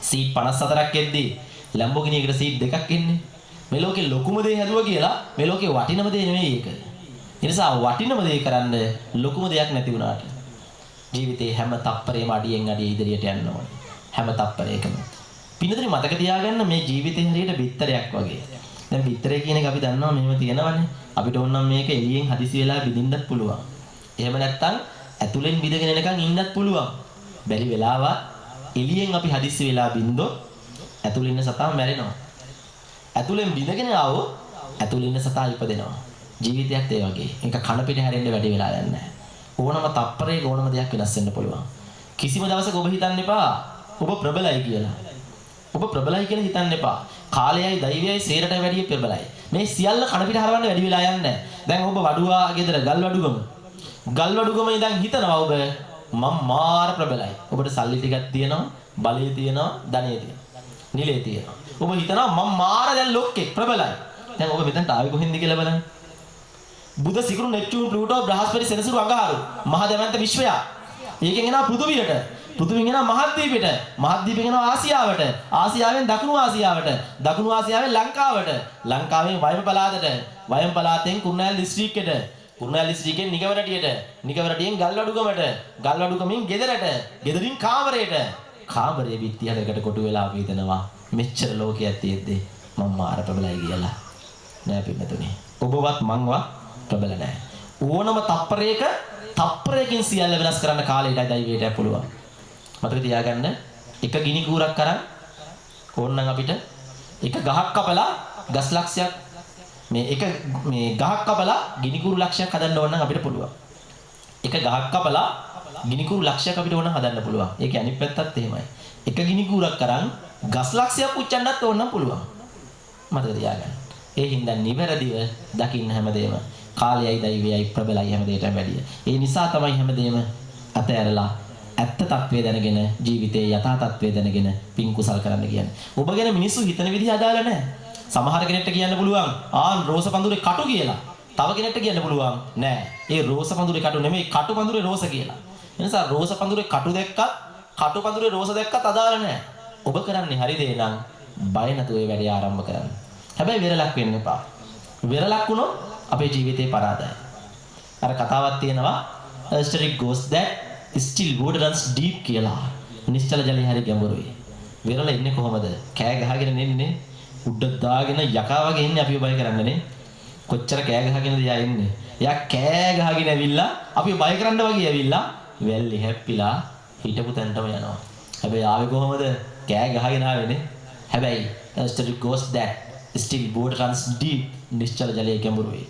සීට් 54ක් එද්දී ලැම්බෝගිනි එකට සීට් දෙකක් එන්නේ. මේ ලෝකේ ලොකුම දේ හැදුවා කියලා මේ ලෝකේ වටිනම දේ නෙමෙයි ඒක. ඒ නිසා වටිනම දේ කරන්න ලොකුම දෙයක් නැති වුණාට ජීවිතේ හැම තප්පරේම අඩියෙන් අඩිය ඉදිරියට යන්න ඕනේ. හැම තප්පරයකම. පින්නතේ මතක තියාගන්න මේ ජීවිතේ හරියට බිත්තරයක් වගේ. දැන් බිත්තරේ කියන එක අපි දන්නවා මෙහෙම තියෙනවනේ. අපිට ඕන නම් මේක එළියෙන් හදිසි වෙලා බිඳින්නත් පුළුවන්. එහෙම නැත්නම් ඇතුලෙන් බිඳගෙන එනකන් ඉන්නත් පුළුවන්. බැරි වෙලාවත් එළියෙන් අපි හදිසි වෙලා බින්දොත් ඇතුළේ ඉන්න සතා මැරෙනවා. ඇතුළෙන් බිඳගෙන ආවොත් ඇතුළේ ඉන්න සතා ඉපදෙනවා. ජීවිතයත් ඒ වගේ. ඒක කන පිට හැරෙන්න වැඩි වෙලා යන්නේ නැහැ. ඕනම තප්පරයක ඕනම දෙයක් වෙනස් වෙන්න පුළුවන්. කිසිම දවසක ඔබ හිතන්න එපා ඔබ ප්‍රබලයි කියලා. ඔබ ප්‍රබලයි කියලා හිතන්න එපා. කාලයයි දෛවයයි සේරට වැඩිය ප්‍රබලයි. මේ සියල්ල කන පිට හරවන්න වැඩි වෙලා යන්නේ නැහැ. දැන් ඔබ වඩුවා ගෙදර ගල්වඩුගම. ගල්වඩුගම ඉඳන් හිතනවා ඔබ මම මාර ප්‍රබලයි. ඔබට සල්ලි ටිකක් තියෙනවා, බලය තියෙනවා, ධනෙ තියෙනවා. නිලේ තියෙනවා. ඔබ හිතනවා මම මාර දැන් ලොක්කෙක් ප්‍රබලයි. දැන් ඔබ මෙතනට ආවේ කොහෙන්ද කියලා බලන්න. බුධ සිකුරු නෙප්ටියුන් ප්ලූටෝ බ්‍රහස්පති සෙනසුරු අඟහරු මහා දැවැන්ත විශ්වය. ඒකෙන් එනවා පෘථුවියට. පෘථුවියෙන් එනවා මහද්වීපයට. මහද්වීපයෙන් එනවා ආසියාවට. ආසියාවෙන් දකුණු ආසියාවට. දකුණු ආසියාවෙන් ලංකාවට. ලංකාවෙන් වයඹ පළාතට. වයඹ පළාතෙන් කුරුණෑගල දිස්ත්‍රික්කයට. කුරුණෑගල දිස්ත්‍රික්කෙන් නිගවරටියට. නිගවරටියෙන් ගල්වඩුගමට. ගල්වඩුගමෙන් ගෙදරට. ගෙදරින් කාමරයට. කාමරයේ බිත්ති හදකට කොටු වෙලා අපි හිතනවා මෙච්චර ලෝකයක් තියෙද්දි මම මාර ප්‍රබලයි කියලා. නෑ පින්නතුනි. ඔබවත් මංවත් ප්‍රබල නැහැ. ඕනම තප්පරයකින් සියල්ල වෙනස් කරන්න කාලයටයි දෛවයටයි පුළුවන්. මතක තියාගන්න එක ගිනි කූරක් අරන් ඕනනම් අපිට එක ගහක් කපලා ගස් ලක්ෂයක් මේ ගහක් කපලා ගිනි කූරු ලක්ෂයක් හදන්න ඕන නම් අපිට පුළුවන්. එක ගහක් කපලා ගිනි කූරු ලක්ෂයක් අපිට ඕන හදන්න පුළුවන්. ඒකේ අනිත් පැත්තත් එහෙමයි. එක ගිනි කූරක් අරන් ගස් ලක්ෂයක් පුච්චන්නත් ඕන නම් පුළුවන්. මතක තියාගන්න. ඒ හින්දා නිවැරදිව දකින්න හැමදේම කාලයයි දෛවයයි ප්‍රබලයි හැමදේටම වැඩිය. ඒ නිසා තමයි හැමදේම අතහැරලා ඇත්ත తත්වය දැනගෙන ජීවිතයේ යථා తත්වය දැනගෙන පින් කුසල් කරන්න කියන්නේ. ඔබ ගැන මිනිස්සු හිතන විදිහ අදාළ නැහැ. සමහර කෙනෙක්ට කියන්න පුළුවන් රෝස පඳුරේ කටු කියලා. තව කෙනෙක්ට කියන්න පුළුවන් නෑ. ඒ රෝස පඳුරේ කටු නෙමෙයි කටු පඳුරේ රෝස කියලා. ඒ නිසා රෝස පඳුරේ කටු දැක්කත් කටු පඳුරේ රෝස දැක්කත් අදාළ නැහැ. ඔබ කරන්නේ හරි දේ නම් බය නැතුව ඒ වැඩේ ආරම්භ කරන්න. හැබැයි වෙරළක් වෙන්න එපා. වෙරළක් වුණොත් අපේ ජීවිතේ පරාදයි. අර කතාවක් තියෙනවා Asterix goes that still water runs deep කියලා. නිශ්චල ජලය හරි ගැඹුරුයි. වෙරළ ඉන්නේ කොහමද? කෑ ගහගෙන නෙන්නේ. උඩ දාගෙන යකා වගේ ඉන්නේ අපිව බය කරන්නනේ. කොච්චර කෑ ගහගෙනද යා ඉන්නේ. එයා කෑ ගහගෙන ඇවිල්ලා අපිව බය කරන්න වගේ ඇවිල්ලා වැල්ලි හැප්පිලා හිටපු තැනටම යනවා. හැබැයි ආවේ කොහමද? කෑ ගහගෙන ආවේනේ. හැබැයි Asterix goes that still water runs deep. නිශ්චල ජලයේ ගැඹුරුයි.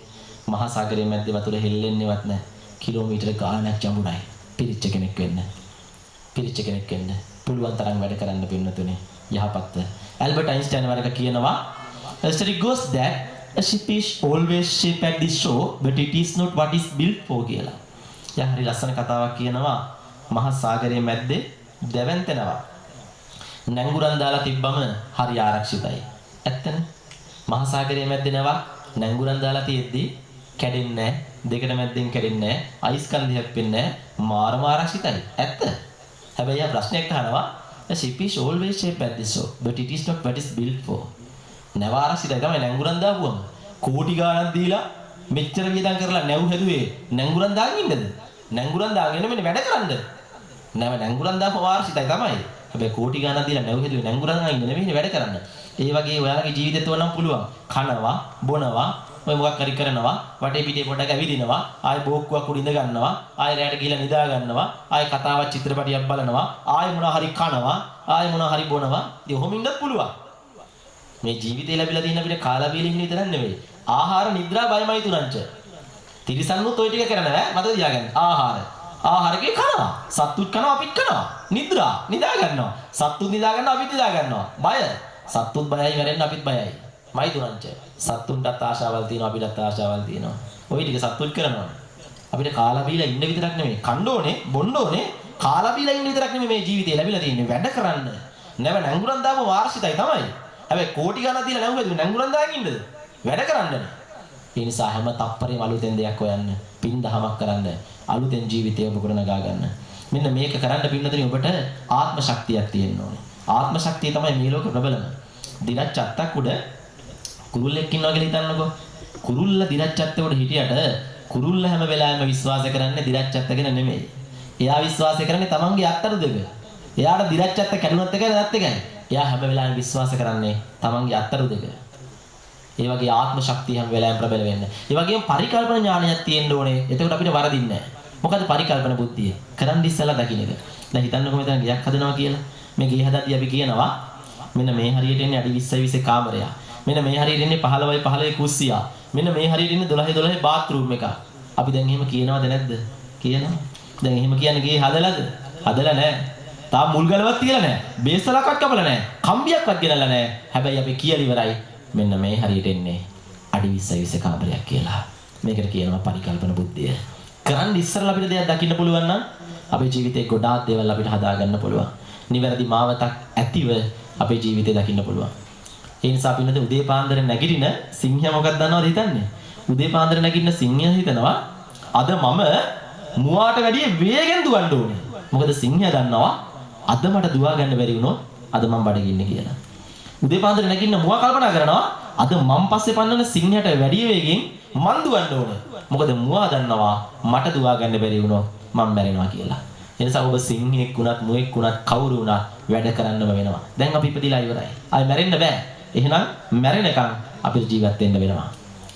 මහා සාගරයේ මැද්දේ වතුර හෙල්ලෙන්නේවත් නැහැ. කිලෝමීටර ගාණක් ජඹුණයි. පිරිච්ච කෙනෙක් වෙන්න. පිරිච්ච කෙනෙක් වෙන්න. පුළුවන් තරම් වැඩ කරන්න පින්නතුනේ. යහපත්ත. ඇල්බර්ට් අයින්ස්ටයින් වරක කියනවා Asterix goes that a ship is always ship at the shore but it is not what is built for කියලා. යා හරි ලස්සන කතාවක් කියනවා. මහා සාගරයේ මැද්දේ දැවැන්තෙනවා. නැංගුරන් දාලා තිබ්බම හරි ආරක්ෂිතයි. ඇත්තනේ. මහා සාගරයේ මැද්දේ නැවක් නැංගුරන් දාලා තියෙද්දි කැඩෙන්නේ නැහැ. දෙකට මැද්දෙන් කැඩෙන්නේ නැහැ. අයිස් කන්දයක් වෙන්නේ නැහැ. මාරම ආරක්ෂිතයි. ඇත්ත. හැබැයි යා ප්‍රශ්නයක් අහනවා a ship is always shaped at this shore but it is not what is built for. නැව ආරක්ෂිතයි තමයි නැංගුරන් දාපුවම. කෝටි ගාණක් දීලා මෙච්චර වියදම් කරලා නැව් හැදුවේ නැංගුරන් දාගෙන ඉන්නද? නැංගුරන් දාගෙන මෙන්න වැඩ කරන්න. නැව නැංගුරන් දාපුව ආරක්ෂිතයි තමයි. හැබැයි කෝටි ගාණක් දීලා නැව් හැදුවේ නැංගුරන් දාගෙන ඉන්න නෙමෙයි වැඩ කරන්න. ඒ වගේ ඔයාලගේ ජීවිතේත් ඕනම් පුළුවන්. කනවා, බොනවා, ඔය මොකක් හරි කරනවා, වටේ පිටේ පොඩක් ඇවිදිනවා, ආයෙ බෝක්කුවක් උඩ ඉඳ ගන්නවා, ආයෙ රැයට ගිහලා නිදා ගන්නවා, ආයෙ කතාවක් චිත්‍රපටියක් බලනවා, ආයෙ මොනවා හරි කනවා, ආයෙ මොනවා හරි බොනවා. ඉතින් ඔහොම ඉන්නත් පුළුවන්. මේ ජීවිතේ ලැබිලා තියෙන අපිට කාලා බීලා ඉන්න විතරක් නෙවෙයි. ආහාර, නිද්‍රා, බයමයි තුනංච. තිරිසන්නුත් ඔය ටික කරන බෑ. මතක තියාගන්න. ආහාරකේ කනවා. සත්තුත් කනවා, අපිත් කනවා. නිද්‍රා, නිදා ගන්නවා. සත්තුත් නිදා ගන්නවා, අපිත් නිදා ගන්නවා. බය. සත්තුත් බයයි මැරෙන්න, අපිත් බයයි. මයි තුනංච. සත්තුන්ටත් ආශාවල් තියෙනවා, අපිටත් ආශාවල් තියෙනවා. ওই ටික සත්තුත් කරනවා. අපිට කාලා බීලා ඉන්න විතරක් නෙවෙයි. කන්න ඕනේ, බොන්න ඕනේ. කාලා බීලා ඉන්න විතරක් නෙවෙයි මේ ජීවිතේ ලැබිලා තියෙන්නේ. වැඩ කරන්න. නැව නැංගුරන් දාපු වාර්ෂිතයි තමයි. හැබැයි කෝටි ගණන් තියලා නැංගුරද නැංගුරන් දාගෙන ඉන්නද? වැඩ කරන්නනේ. ඒ නිසා හැම තප්පරේම අලුතෙන් දෙයක් හොයන්න, පින් දහමක් කරන්න, අලුතෙන් ජීවිතය ඔබ ගොඩනගා ගන්න. මෙන්න මේක කරන්න පින්නතරින් ඔබට ආත්ම ශක්තියක් තියෙන්න ඕනේ. ආත්ම ශක්තිය තමයි මේ ලෝකේ ප්‍රබලම. දිරච්චත්තක් උඩ කුරුල්ලෙක් ඉන්නවා කියලා හිතන්නකෝ. කුරුල්ල දිරච්චත්ත උඩ හිටියට කුරුල්ල හැම වෙලාවෙම විශ්වාස කරන්නේ දිරච්චත්ත ගැන නෙමෙයි. එයා විශ්වාස කරන්නේ තමන්ගේ අත්තරු දෙක. එයාට දිරච්චත්ත කැඩුනත් එකයි නැත් එකයි. එයා හැම වෙලාවෙම විශ්වාස කරන්නේ තමන්ගේ අත්තරු දෙක. ඒ වගේ ආත්ම ශක්තිය හැම වෙලාවෙම ප්‍රබල වෙන්න. ඒ වගේම පරිකල්පන ඥානයක් තියෙන්න ඕනේ. එතකොට අපිට වරදින්නේ නැහැ. මොකද පරිකල්පන බුද්ධිය? කරන් ඉස්සලා දකින්න එක. දැන් හිතන්නකෝ මෙතන ගියක් හදනවා කියලා. මේ ගේ හදද්දී අපි කියනවා මෙන්න මේ හරියට එන්නේ අඩි 20යි 20 කාමරයක්. මෙන්න මේ හරියට එන්නේ 15යි 15 කුස්සියක්. මෙන්න මේ හරියට ඉන්නේ 12යි 12 බාත්රූම් එකක්. අපි දැන් එහෙම කියනවද නැද්ද? කියනවා. දැන් එහෙම කියන්නේ ගේ හදලාද? හදලා නැහැ. තාම මුල් ගලවත් තියලා නැහැ. බේස්ලක්වත් කපලා නැහැ. කම්බියක්වත් ගෙනල්ලා නැහැ. හැබැයි අපි කියලා ඉවරයි. මෙන්න මේ හරියට එන්නේ අඩි 20යි 20 කාමරයක් කියලා. මේකට කියනවා පරිකල්පන බුද්ධිය. කරන් ඉස්සරලා අපිට දෙයක් දකින්න පුළුවන් නම් අපේ ජීවිතේ ගොඩාක් දේවල් අපිට හදා ගන්න පුළුවන්. නිවැරදි මාවතක් ඇතිව අපේ ජීවිතේ දකින්න පුළුවන්. ඒ නිසා අපි නේද උදේ පාන්දර නැගිටින සිංහයා මොකක්ද දන්නවද හිතන්නේ? උදේ පාන්දර නැගිටින සිංහයා හිතනවා අද මම මුවාට වැඩිය වේගෙන් දුවන්න ඕනේ. මොකද සිංහයා දන්නවා අද මට දුවා ගන්න බැරි වුණොත් අද මම බඩගින්නේ කියලා. උදේ පාන්දර නැගිටින මුවා කල්පනා කරනවා අද මම පස්සේ පන්නන සිංහයාට වැඩිය වේගෙන් මං දුවන්න ඕනේ. මොකද මුවා දන්නවා මට දුවා ගන්න බැරි වුණොත් මම මැරෙනවා කියලා. ඒ නිසා ඔබ සිංහෙක් වුණත් මුවෙක් වුණත් කවුරු වුණත් වැඩ කරන්නම වෙනවා. දැන් අපි ඉපදිලා ඉවරයි. ආයි මැරෙන්න බෑ. එහෙනම් මැරෙනකන් අපිට ජීවත් වෙන්න වෙනවා.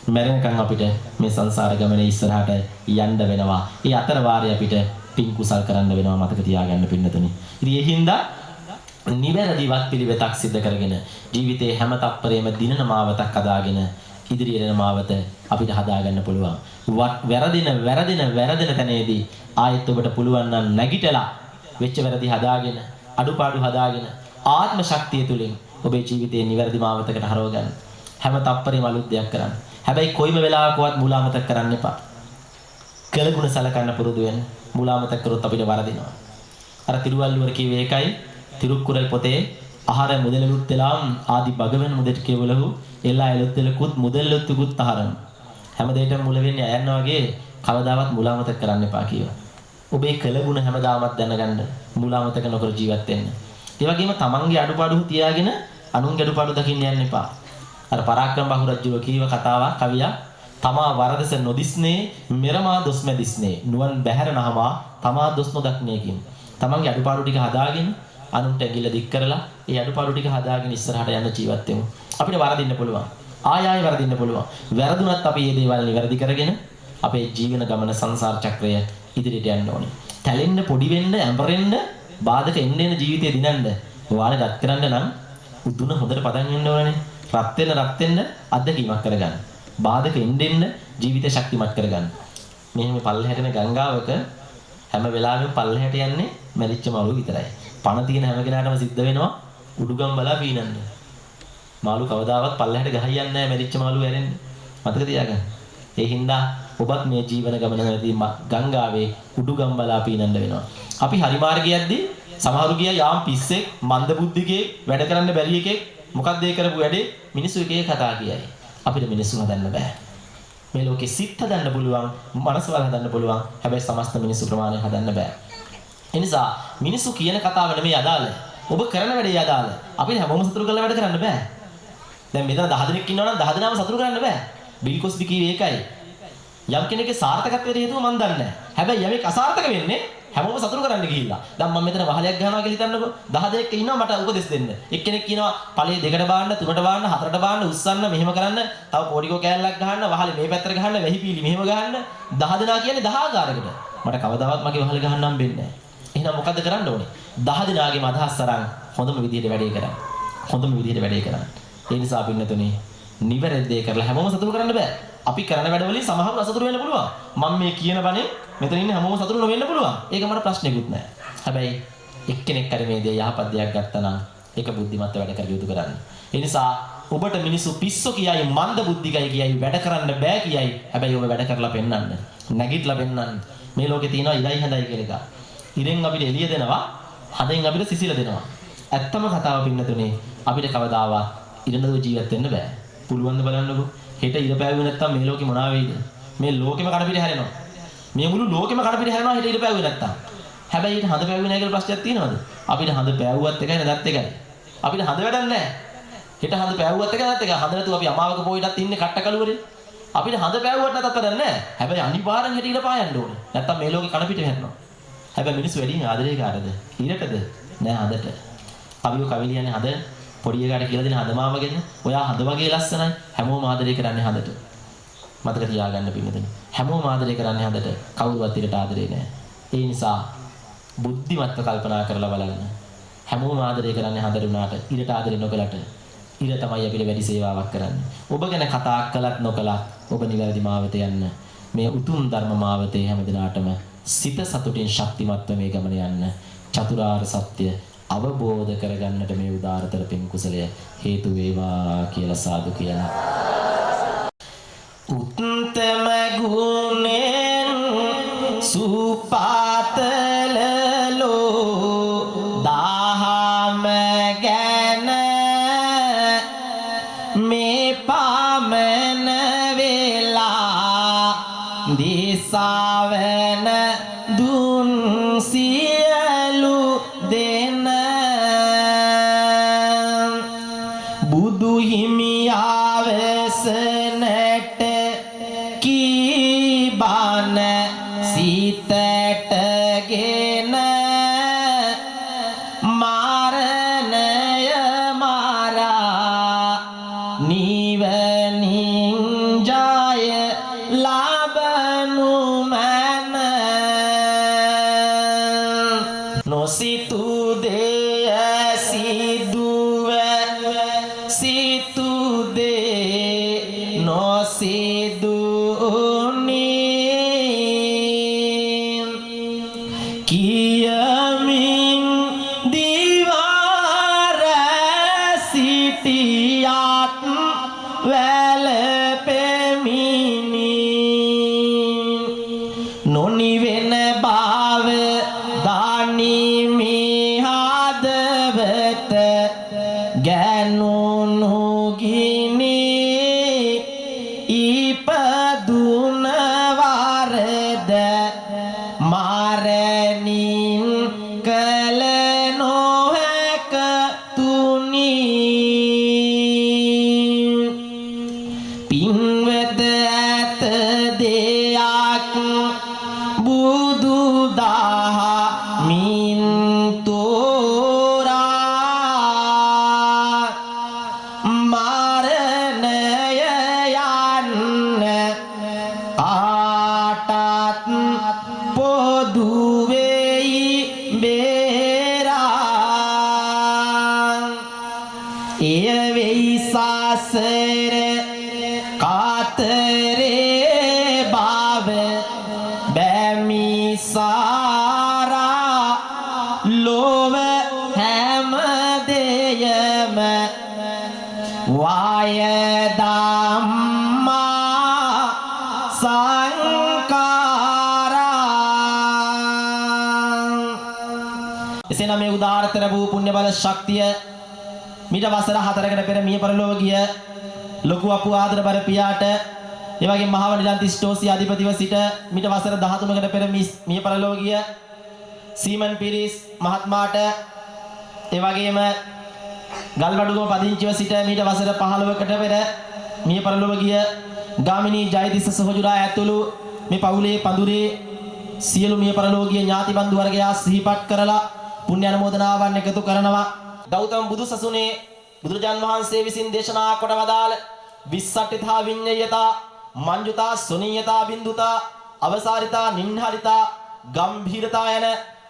මැරෙනකන් අපිට මේ සංසාර ගමනේ ඉස්සරහට යන්න වෙනවා. ඒ අතර වාරේ අපිට පින් කුසල් කරන්න වෙනවා මතක තියාගන්න පින්නතුනි. ඉතින් ඒ හින්දා නිවැරදිවත් පිළිවෙතක් සිද්ධ කරගෙන ජීවිතේ හැම තප්පරේම දිනන මාවතක් හදාගෙන ඉදිරියට යන මාවත අපිට හදාගන්න පුළුවන්. වැරදින තැනේදී ආයෙත් ඔබට පුළුවන් නම් නැගිටලා වෙච්ච වැරදි හදාගෙන අඩුපාඩු හදාගෙන ආත්ම ශක්තිය තුලින් ඔබේ ජීවිතේ නිවැරදි මාවතකට හරව ගන්න. හැම තප්පරේම අලුත් දෙයක් කරන්න. හැබැයි කොයිම වෙලාවකවත් මුලාමතක කරන්න එපා. කළගුණ සලකන්න පුරුදු වෙන්න. මුලාමතක කරොත් අපිට වරදිනවා. අර තිරුවල්ලුවර කිව්වේ ඒකයි. තිරුක්කුරල් පොතේ ආහාර මුදලලුත් එලාම් ආදි භගවන් මුදට කියවලහු එලා එලොත්තලකුත් මුදල්ලොත්තුකුත් ආහාරම්. හැම දෙයකම මුල වෙන්නේ අයන්න වගේ කවදාවත් මුලාමතක කරන්න එපා කියනවා. ඔබේ කළගුණ හැමදාමත් දැනගන්න. මුලාමතක නොකර ජීවත් වෙන්න. ඒ වගේම තමන්ගේ අඩුපාඩු තියාගෙන අනුන්ගේ අඩුපාඩු දකින්න යන්න එපා. අර පරාක්‍රම බහු රජුගේ කීව කතාවක් කවියක් තමා වරදස නොදිස්නේ මෙරමා දොස් මැදිස්නේ නුවන් බැහැර නහමා තමා දොස් නොදක්නේ කියන. තමන්ගේ අඩුපාඩු ටික හදාගෙන අනුන්ට ඇඟිල්ල දික් කරලා ඒ අඩුපාඩු ටික හදාගෙන ඉස්සරහට යන්න ජීවත් වෙමු. අපිට වරදින්න පුළුවන්. ආයෙ වරදින්න පුළුවන්. වැරදුනත් අපි මේ දේවල් නිවැරදි කරගෙන අපේ ජීවන ගමන සංසාර චක්‍රය ඉදිරියට යන්න ඕනේ. තැලෙන්න පොඩි වෙන්න ඇඹරෙන්න බාධක එන්න ජීවිතේ දිනන්න ඔයාලා ගත් කරන්න නම් උදුන හොඳට පදන් වෙන්න ඕනේ. රත් වෙන්න අත්දැකීමක් කරගන්න. බාධක එන්න ජීවිතේ ශක්තිමත් කරගන්න. මෙහෙම පල්ලෙහැටන ගංගාවක හැම වෙලාවෙම පල්ලෙහැට යන්නේ මැරිච්ච මාළු විතරයි. පණ තියෙන හැම කෙනාටම සිද්ධ වෙනවා උඩුගම් බලා පීනන්න. මාළු කවදාවත් පල්ලෙහැට ගහයන්නේ නැහැ මැරිච්ච මාළු ඇරෙන්න. මතක තියාගන්න. ඒ හින්දා ඔබත් මේ ජීවන ගමනේදී ගංගාවේ උඩුගම් බලා පීනන්න වෙනවා. අපි හරි මාර්ගයේදී සමහරු ගියා යාම් පිස්සෙක් මන්ද බුද්ධිකේ වැඩ කරන්න බැරි එකෙක් මොකක්ද ඒ කරපු වැඩේ මිනිස්සු එකේ කතා කියයි. අපිට මිනිස්සු හදන්න බෑ. මේ ලෝකෙ සිත් හදන්න පුළුවන්, මනසවල හදන්න පුළුවන්. හැබැයි සමස්ත මිනිස්සු ප්‍රමාණය හදන්න බෑ. ඒ නිසා මිනිස්සු කියන කතාව නෙමෙයි අදාළ. ඔබ කරන වැඩේ අදාළ. අපිට හැමෝම සතුරු කරලා වැඩ කරන්න බෑ. දැන් මෙතන 10 දෙනෙක් ඉන්නවා නම් 10 දෙනාම සතුරු කරන්න බෑ. බිල් කොස්බි කිව්වේ ඒකයි. යම් කෙනෙක්ගේ සාර්ථකත්වයට හේතුව මම දන්නේ නැහැ. හැබැයි යමෙක් අසාර්ථක වෙන්නේ හැමෝම සතුටු කරන්න ගිහිල්ලා. දැන් මම මෙතන වහලයක් ගහනවා කියලා හිතන්නකෝ. 10 දෙනෙක් ඉන්නවා මට උපදෙස් දෙන්න. එක්කෙනෙක් කියනවා ඵලයේ 2ට බාන්න, 3ට බාන්න, 4ට බාන්න, උස්සන්න, මෙහෙම කරන්න. තව පොඩිකෝ කෑල්ලක් ගහන්න, වහලේ මේ පැත්තට ගහන්න, වැහි පීලි මෙහෙම ගහන්න. 10 දෙනා කියන්නේ 10 ආකාරයකට. මට කවදාවත් මගේ වහල ගහන්න හම්බෙන්නේ නැහැ. එහෙනම් මොකද්ද කරන්න ඕනේ? 10 දෙනාගේම අදහස් අරන් හොඳම විදිහට වැඩේ කරන්න. හොඳම විදිහට වැඩේ කරන්න. ඒ නිසා පින්නතුනේ නිවැරදි දේ කරලා හැමෝම සතුටු කරන්න බෑ. අපි කරන වැඩවලින් සමහරව අසතුටු වෙන්න පුළුවන්. මම මේ කියන බණේ මෙතන ඉන්න හැමෝම සතුටු නොවෙන්න පුළුවන්. ඒක මට ප්‍රශ්නෙකුත් නෑ. හැබැයි එක්කෙනෙක් හරි මේ දේ යහපත් දෙයක් ගත්තා නම් ඒක බුද්ධිමත්ව වැඩ කර යුතු කරන්න. ඒ නිසා ඔබට මිනිස්සු පිස්සෝ කියයි, මන්ද බුද්ධිකයි කියයි, වැඩ කරන්න බෑ කියයි. හැබැයි ඔබ වැඩ කරලා පෙන්නන්න. නැගිටලා පෙන්නන්න. මේ ලෝකේ තියෙනවා ඉරයි හැඳයි කියලා එකක්. ඉරෙන් අපිට එළිය දෙනවා, හඳෙන් අපිට සිසිල දෙනවා. ඇත්තම කතාව පින්නතුනේ අපිට කවදාවත් ඉරනදෝ ජීවත් වෙන්න බෑ. පුළුවන් ද බලන්නකෝ. හෙට ඉර පෑවුවේ නැත්තම් මේ ලෝකෙ මොනවා වෙයිද? මේ ලෝකෙම කඩපිට හැරෙනවා. මේ මුළු ලෝකෙම කඩපිට හැරෙනවා හෙට ඉර පෑවුවේ නැත්තම්. හැබැයි ඊට හඳ පෑවුවේ නැහැ කියලා ප්‍රශ්නයක් තියෙනවද? අපිට හඳ පෑවුවත් එකයි නැදත් එකයි. අපිට හඳ වැඩක් නැහැ. හෙට හඳ පෑවුවත් එකයි නැත් එකයි. හඳ නැතුව අපි අමාවක පොයිටත් ඉන්නේ කට්ටකලුවරේ. අපිට හඳ පෑවුවත් නැතත් වැඩක් නැහැ. හැබැයි අනිවාර්යෙන් හෙට ඉර පායන්න ඕනේ. නැත්තම් මේ ලෝකෙ කඩපිට හැරෙනවා. හැබැයි මිනිස්සු වැඩිම ආදරේ කාටද? ඉරටද? නෑ හඳට. කවියෝ කවි ලියන්නේ හඳ පොඩි එකාට කියලා දෙන හඳ මාමගෙන්. ඔයා හඳ වගේ ලස්සනයි. හැමෝම ආදරය කරන්නේ හඳට. මතක තියාගන්න පින්නතනේ. හැමෝම ආදරය කරන්නේ හඳට. කවුරුවත් ඉරට ආදරේ නෑ. ඒ නිසා බුද්ධිමත්ව කල්පනා කරලා බලන්න. හැමෝම ආදරය කරන්නේ හඳට උනාට ඉරට ආදරේ නොකලට ඉර තමයි අපිට වැඩි සේවාවක් කරන්නේ. ඔබ ගැන කතා කළත් නොකලත් ඔබ නිවැරදි මාවතේ යන්න. මේ උතුම් ධර්ම මාවතේ හැමදිනාටම සිත සතුටින් ශක්තිමත්ව මේ ගමන යන්න. චතුරාර්ය සත්‍ය අවබෝධ කරගන්නට මේ උදාරතර පින් කුසලය හේතු වේවා කියලා සාදු කියලා. උත්තම ගුණෙන් සුපාතලලෝ දහම ගැන මේ පමන වෙලා දිසාවන දුන් සියලු දෙන බුදු හිමියාවසනට කීබන සිතටගෙන මරණය මරා නිවනින් ජය ලබනු මන නොසිතු දෙය සිදුව සිතු දේ නොසිදුනි කියමින් දිවාර සිටියත් වැළපෙමිනි නොනිවෙන බව දානිමි හදවත ගැනුණු ගිනි ඉපදුන වරද මරණින් කල නොහැක තුනි පින්වත ඇත දෙයක් බුදු දහමින් තෝරා මරණය යන්න ආටත් පොදු වෙයි බේරා එය වෙයි සසර කාතරේ බව බැමිසාරා ලොව හැම දෙයම වාය ධම්මා සංකාරා එසේනම් මේ උදාාරතර වූ පුණ්‍ය බල ශක්තිය මීට වසර 4කට පෙර මිය පරලොව ගිය ලොකු අපු ආදර බර පියාට ඒ වගේම මහව නිලන්ති ස්ටෝසි අධිපතිව සිට මීට වසර 13කට පෙර මිය පරලොව ගිය සීමන් පිරිස් මහත්මයාට ඒ වගේම ගල්වඩුවම පදිංචිව සිට මීට වසර 15කට පෙර මිය පරලොව ගිය ගාමිණී ජයතිස්ස සහෝදරයා ඇතුළු මේ පවුලේ පඳුරේ සියලු මිය පරලෝකීය ඥාති බන්දු වර්ගයා සිහිපත් කරලා පුණ්‍ය අනුමෝදනාවන් එකතු කරනවා. ගෞතම බුදු සසුනේ බුදුරජාන් වහන්සේ විසින් දේශනා කොට වදාළ විස්සට්ඨිතා විඤ්ඤයතා මඤ්ජුතා සුනීයතා බින්දුතා අවසාරිතා නින්හරිතා ගම්භීරතා යන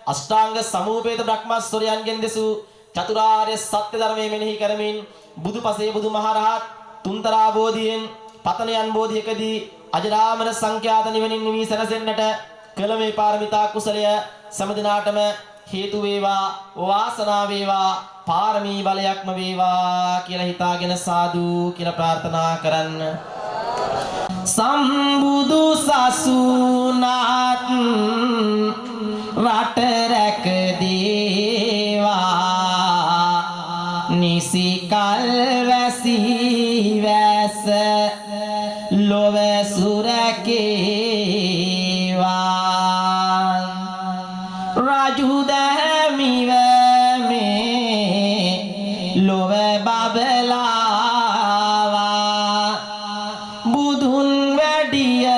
අෂ්ටාංග සමූපේත බ්‍රහ්මස්වරයන්ගෙන් දෙසූ චතුරාර්ය සත්‍ය ධර්මයේ මෙනෙහි කරමින් බුදුපසේ බුදුමහරහත් තුන්තරා බෝධියෙන් පතනයන් බෝධියකදී අජරාමර සංඛ්‍යාත නිවනින් නිවී සැනසෙන්නට කළ මේ පාරමිතා කුසලය සමදිනාටම හේතු වේවා වාසනාව වේවා පාරමී බලයක්ම වේවා කියලා හිතාගෙන සාදු කියලා ප්‍රාර්ථනා කරන්න. සම්බුදු සසුනත් රට රැක දේවා නිසි කල් වැසි වැස ලොව සුරකේවා රාජු දැමිව මේ ලොව බබලාවා බුදුන් වැඩිය